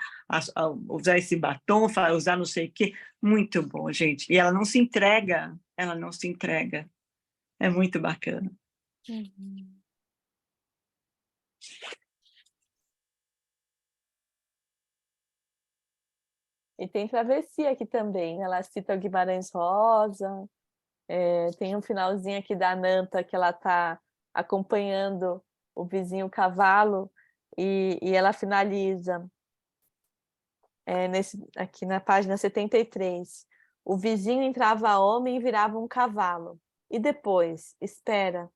usar esse batom, usar não sei o quê. Muito bom, gente. E ela não se entrega, ela não se entrega. É muito bacana. Uhum. E tem travessia aqui também, né? Ela cita o Guimarães Rosa, tem um finalzinho aqui da Nanta que ela está acompanhando o vizinho cavalo e ela finaliza aqui na página 73. O vizinho entrava homem e virava um cavalo. E depois, espera,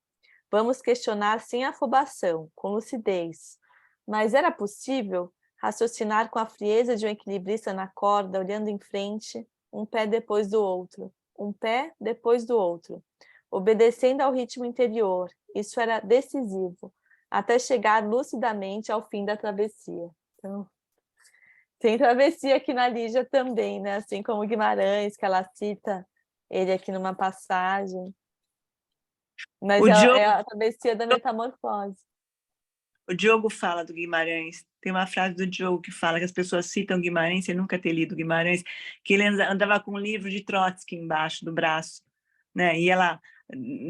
vamos questionar sem afobação, com lucidez. Mas era possível raciocinar com a frieza de um equilibrista na corda, olhando em frente, um pé depois do outro, um pé depois do outro, obedecendo ao ritmo interior. Isso era decisivo, até chegar lucidamente ao fim da travessia. Então, tem travessia aqui na Lígia também, né? Assim como Guimarães, que ela cita ele aqui numa passagem. Mas é a travessia da metamorfose. O Diogo fala do Guimarães. Tem uma frase do Diogo que fala que as pessoas citam Guimarães sem nunca ter lido Guimarães, que ele andava com um livro de Trotsky embaixo do braço, né? E ela,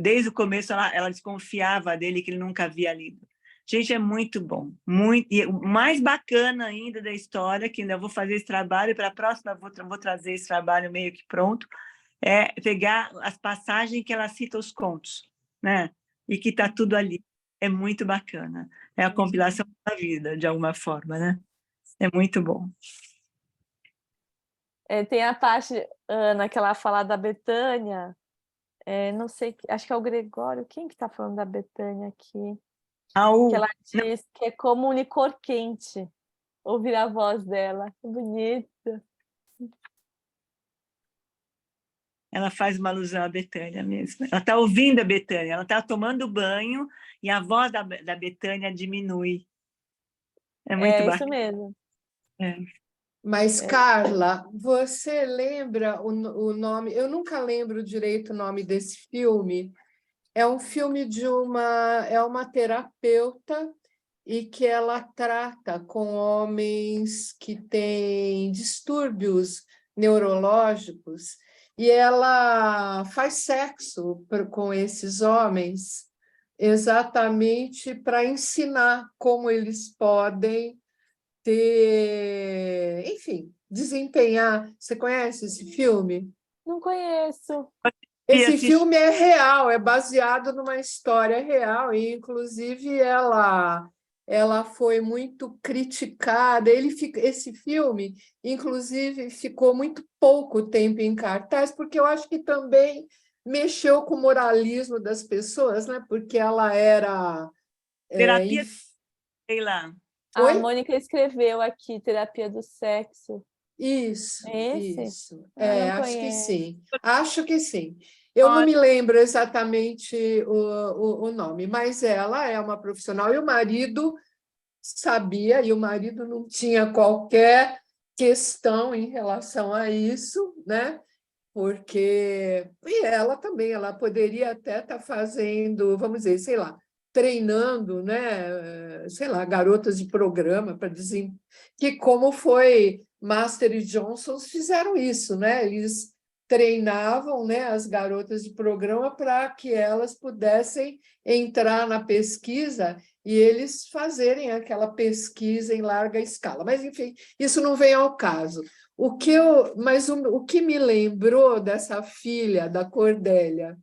desde o começo, ela desconfiava dele, que ele nunca havia lido. Gente, é muito bom. Muito, e o mais bacana ainda da história, que ainda vou fazer esse trabalho, para a próxima vou trazer esse trabalho meio que pronto, é pegar as passagens que ela cita os contos, né? E que está tudo ali. É muito bacana. É a compilação da vida, de alguma forma, né? É muito bom. Tem a parte, Ana, que ela fala da Betânia. Não sei, acho que é o Gregório. Quem que está falando da Betânia aqui? Que ela diz que é como um licor quente. Ouvir a voz dela. Que bonito. Ela faz uma alusão à Betânia mesmo. Ela está ouvindo a Betânia, ela está tomando banho e a voz da Betânia diminui. É muito bacana. Isso mesmo. Mas, Carla, você lembra o nome? Eu nunca lembro direito o nome desse filme. É um filme de uma terapeuta e que ela trata com homens que têm distúrbios neurológicos e ela faz sexo com esses homens exatamente para ensinar como eles podem enfim, desempenhar. Você conhece esse filme? Não conheço. Esse filme é real, é baseado numa história real, e inclusive ela foi muito criticada. Esse filme, inclusive, ficou muito pouco tempo em cartaz, porque eu acho que também mexeu com o moralismo das pessoas, né? Porque ela era... Terapia, sei lá. A Mônica escreveu aqui, Terapia do Sexo. Isso, Esse? isso. Acho que sim. Acho que sim. Eu não me lembro exatamente o nome, mas ela é uma profissional e o marido sabia, e o marido não tinha qualquer questão em relação a isso, né? Porque e ela também, ela poderia até estar fazendo, vamos dizer, sei lá, treinando, né, sei lá, garotas de programa para dizer que como foi Master e Johnson fizeram isso, né? Eles treinavam, né, as garotas de programa para que elas pudessem entrar na pesquisa e eles fazerem aquela pesquisa em larga escala. Mas, enfim, isso não vem ao caso. O que me lembrou dessa filha da Cordélia,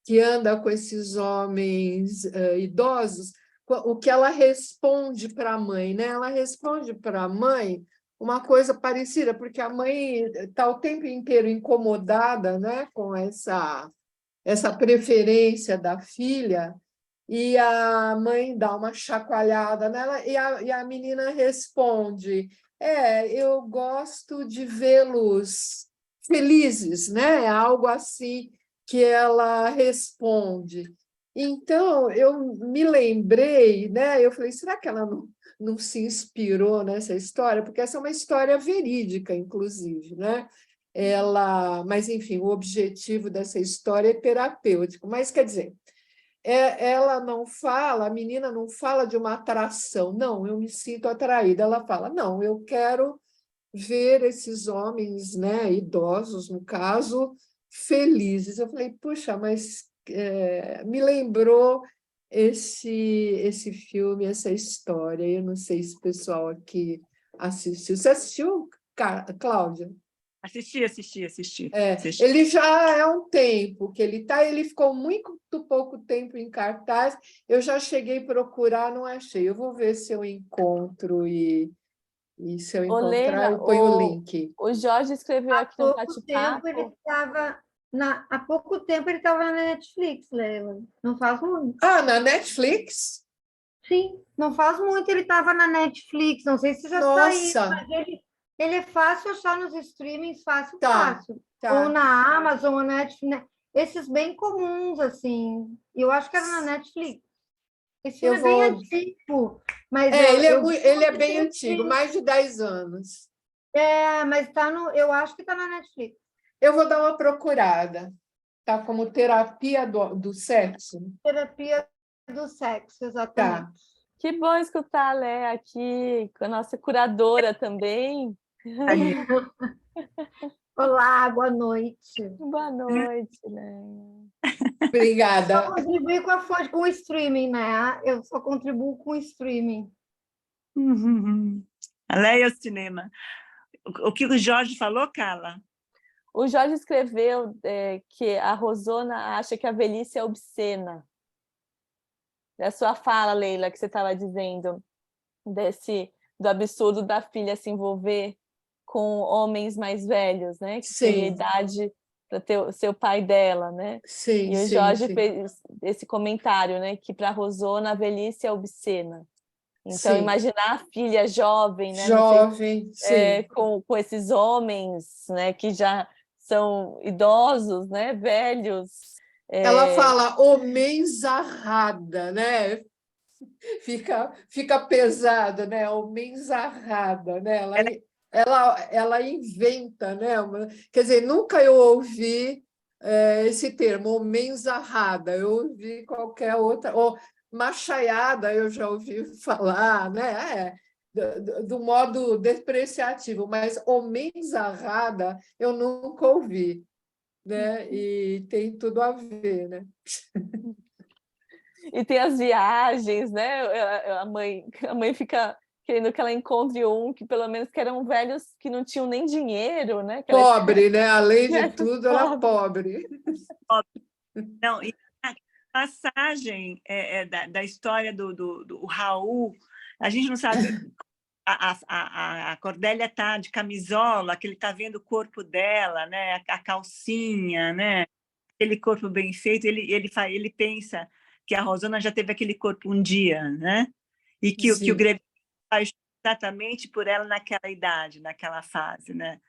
que anda com esses homens idosos, o que ela responde para a mãe, né? Ela responde para a mãe uma coisa parecida, porque a mãe está o tempo inteiro incomodada, né, com essa preferência da filha, e a mãe dá uma chacoalhada nela e a menina responde: eu gosto de vê-los felizes, né? Algo assim que ela responde. Então, eu me lembrei, né? Eu falei, será que ela não se inspirou nessa história? Porque essa é uma história verídica, inclusive, né? Mas, enfim, o objetivo dessa história é terapêutico. Mas, quer dizer, ela não fala, a menina não fala de uma atração, não, eu me sinto atraída. Ela fala, não, eu quero ver esses homens, né, idosos, no caso, felizes. Eu falei, puxa, mas me lembrou esse filme, essa história. Eu não sei se o pessoal aqui assistiu. Você assistiu, Cláudia? Assisti. Ele já é um tempo que ele ficou muito pouco tempo em cartaz. Eu já cheguei a procurar, não achei. Eu vou ver se eu encontro e se eu encontrar, eu ponho o link. O Jorge escreveu aqui no bate-papo. Há pouco tempo ele estava na Netflix, Leila. Não faz muito. Ah, na Netflix? Sim, não faz muito ele estava na Netflix. Não sei se já saiu, mas ele é fácil achar nos streamings, fácil. Tá. Ou na Amazon, ou na Netflix. Esses bem comuns, assim. Eu acho que era na Netflix. Esse filme é bem antigo. Mas ele é bem antigo, mais de 10 anos. Mas eu acho que está na Netflix. Eu vou dar uma procurada. Está como Terapia do Sexo? Terapia do Sexo, exatamente. Tá. Que bom escutar a Lé aqui, com a nossa curadora também. Olá, boa noite. Boa noite, Lé. Obrigada. Só contribuir com a fonte, com o streaming, né? Eu só contribuo com o streaming. A Leia é o cinema. O que o Jorge falou, Carla? O Jorge escreveu que a Rosona acha que a velhice é obscena. Da sua fala, Leila, que você estava dizendo, do absurdo da filha se envolver com homens mais velhos, né? Que tem idade para ser o pai dela, né? Sim, e o Jorge fez esse comentário, né? Que para a Rosona a velhice é obscena. Então, imaginar a filha jovem, né? Jovem, com esses homens, né? Que já são idosos, né? Velhos. Ela fala homenzarrada, né? Fica pesado, né? Homenzarrada, né? Ela inventa, né? Quer dizer, nunca eu ouvi esse termo, homenzarrada. Eu ouvi qualquer outra, ou machaiada, eu já ouvi falar, né? Do modo depreciativo, mas homenzarrada eu nunca ouvi, né? E tem tudo a ver, né? E tem as viagens, né? A mãe fica querendo que ela encontre que pelo menos que eram velhos que não tinham nem dinheiro, né? Pobre, né? Além de tudo, era pobre. Não, e a passagem da história do Raul, a gente não sabe. A Cordélia está de camisola, que ele está vendo o corpo dela, né? A calcinha, né? Aquele corpo bem feito. Ele pensa que a Rosana já teve aquele corpo um dia, né? E que o Greville faz exatamente por ela naquela idade, naquela fase, né?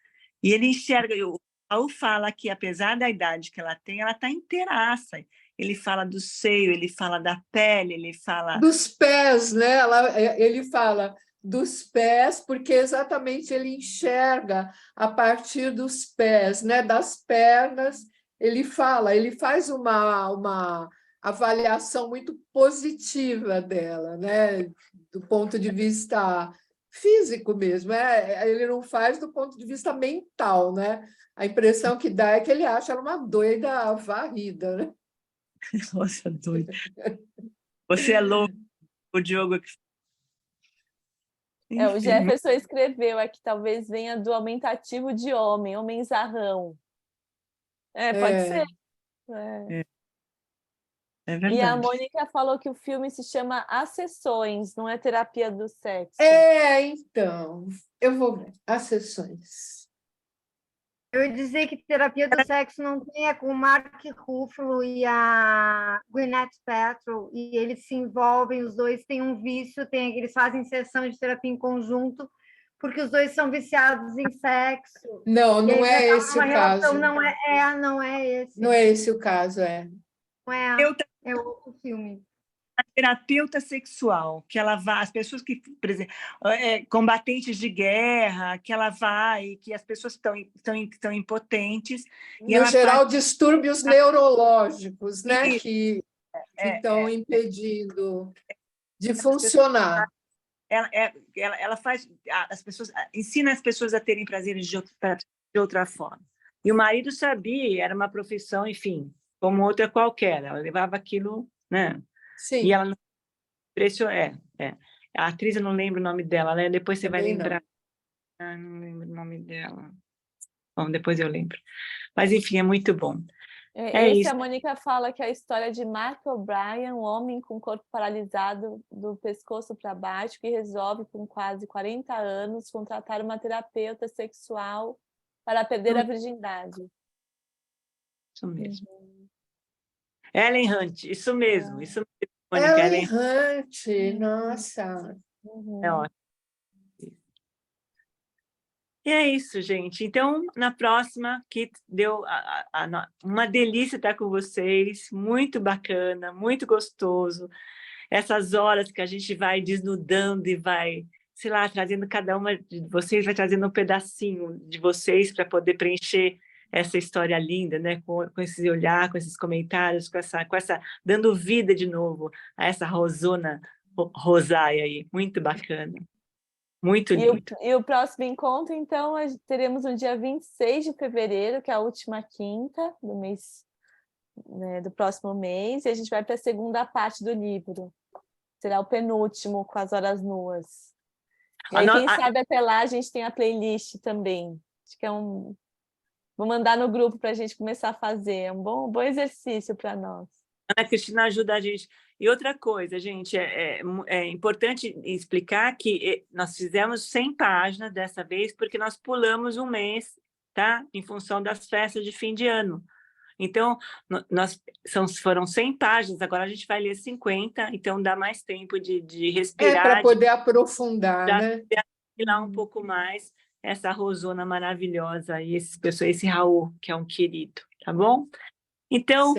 E ele enxerga. O Raul fala que, apesar da idade que ela tem, ela está inteiraça. Ele fala do seio, ele fala da pele, ele fala dos pés, né? Ele fala dos pés, porque exatamente ele enxerga a partir dos pés, né? Das pernas. Ele faz uma avaliação muito positiva dela, né? Do ponto de vista físico mesmo. Ele não faz do ponto de vista mental, né? A impressão que dá é que ele acha ela uma doida varrida, né? Nossa, doida. Você é louco, o Diogo. O Jefferson escreveu aqui, talvez venha do aumentativo de homem, homenzarrão. Pode ser. É verdade. E a Mônica falou que o filme se chama As Sessões, não é Terapia do Sexo. Então, eu vou ver. As Sessões. Eu ia dizer que Terapia do Sexo não tem, com o Mark Ruffalo e a Gwyneth Paltrow, e eles se envolvem, os dois têm um vício, eles fazem sessão de terapia em conjunto, porque os dois são viciados em sexo. Não é esse o caso. Não é esse. Não é esse o caso, Não é outro filme. A terapeuta sexual, que ela vai, as pessoas que, por exemplo, combatentes de guerra, que ela vai, que as pessoas estão impotentes. No geral, distúrbios neurológicos, né? Que estão impedindo de funcionar. Ela faz, as pessoas, ensina as pessoas a terem prazeres de outra forma. E o marido sabia, era uma profissão, enfim, como outra qualquer. Ela levava aquilo, né? Sim. E ela não a atriz, eu não lembro o nome dela, né? Depois você vai lembrar. Não lembro o nome dela. Bom, depois eu lembro. Mas, enfim, é muito bom. Isso. A Mônica fala que é a história de Mark O'Brien, um homem com o corpo paralisado do pescoço para baixo, que resolve, com quase 40 anos, contratar uma terapeuta sexual para perder a virgindade. Isso mesmo. Ellen Hunt, isso mesmo. Mônica, Ellen Hunt, nossa. É ótimo. E é isso, gente. Então, na próxima, que deu uma delícia estar com vocês, muito bacana, muito gostoso. Essas horas que a gente vai desnudando e vai, sei lá, trazendo, cada uma de vocês vai trazendo um pedacinho de vocês para poder preencher essa história linda, né? Com esse olhar, com esses comentários, com essa dando vida de novo a essa Rosona Rosaia aí. Muito bacana. Muito lindo. E o próximo encontro, então, teremos no dia 26 de fevereiro, que é a última quinta do mês né, do próximo mês, e a gente vai para a segunda parte do livro. Será o penúltimo, com as horas nuas. E aí, quem sabe até lá a gente tem a playlist também. Acho que é um... Vou mandar no grupo para a gente começar a fazer. É um bom exercício para nós. A Cristina ajuda a gente. E outra coisa, gente, é importante explicar que nós fizemos 100 páginas dessa vez, porque nós pulamos um mês, tá? Em função das festas de fim de ano. Então, foram 100 páginas, agora a gente vai ler 50, então dá mais tempo de respirar. Para poder aprofundar, né? Afinar um pouco mais essa Rosona maravilhosa e esse Raul, que é um querido, tá bom? Então,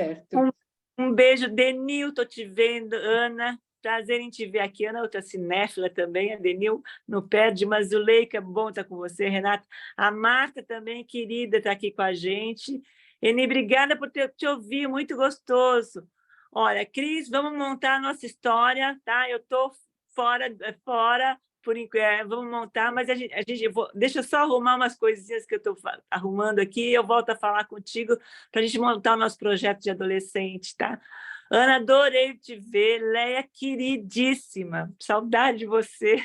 um beijo, Denil, tô te vendo, Ana, prazer em te ver aqui, Ana, outra cinéfila também, a Denil, não perde, mas Zuleika, bom estar com você, Renata, a Marta também, querida, está aqui com a gente, Eni, obrigada por te ouvir, muito gostoso. Olha, Cris, vamos montar a nossa história, tá? Eu estou fora, por enquanto, vamos montar, mas deixa eu só arrumar umas coisinhas que eu estou arrumando aqui, eu volto a falar contigo para a gente montar o nosso projeto de adolescente, tá? Ana, adorei te ver, Leia, queridíssima, saudade de você,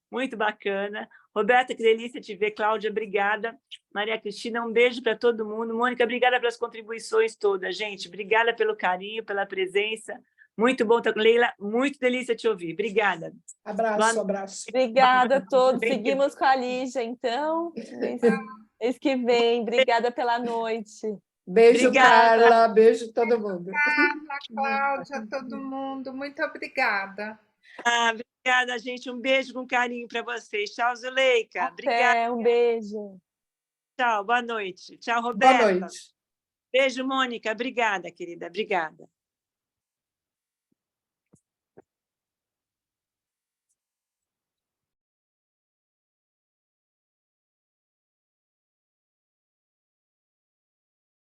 muito bacana. Roberta, que delícia te ver. Cláudia, obrigada. Maria Cristina, um beijo para todo mundo. Mônica, obrigada pelas contribuições todas, gente. Obrigada pelo carinho, pela presença. Muito bom estar com Leila. Muito delícia te ouvir. Obrigada. Abraço. Obrigada a todos. Seguimos com a Lígia, então. Mês que vem. Obrigada pela noite. Beijo, obrigada. Carla. Beijo todo mundo. Carla, Cláudia, todo mundo. Muito obrigada. Obrigada, gente. Um beijo com carinho para vocês. Tchau, Zuleika. Obrigada. Um beijo. Tchau, boa noite. Tchau, Roberta. Boa noite. Beijo, Mônica. Obrigada, querida. Obrigada.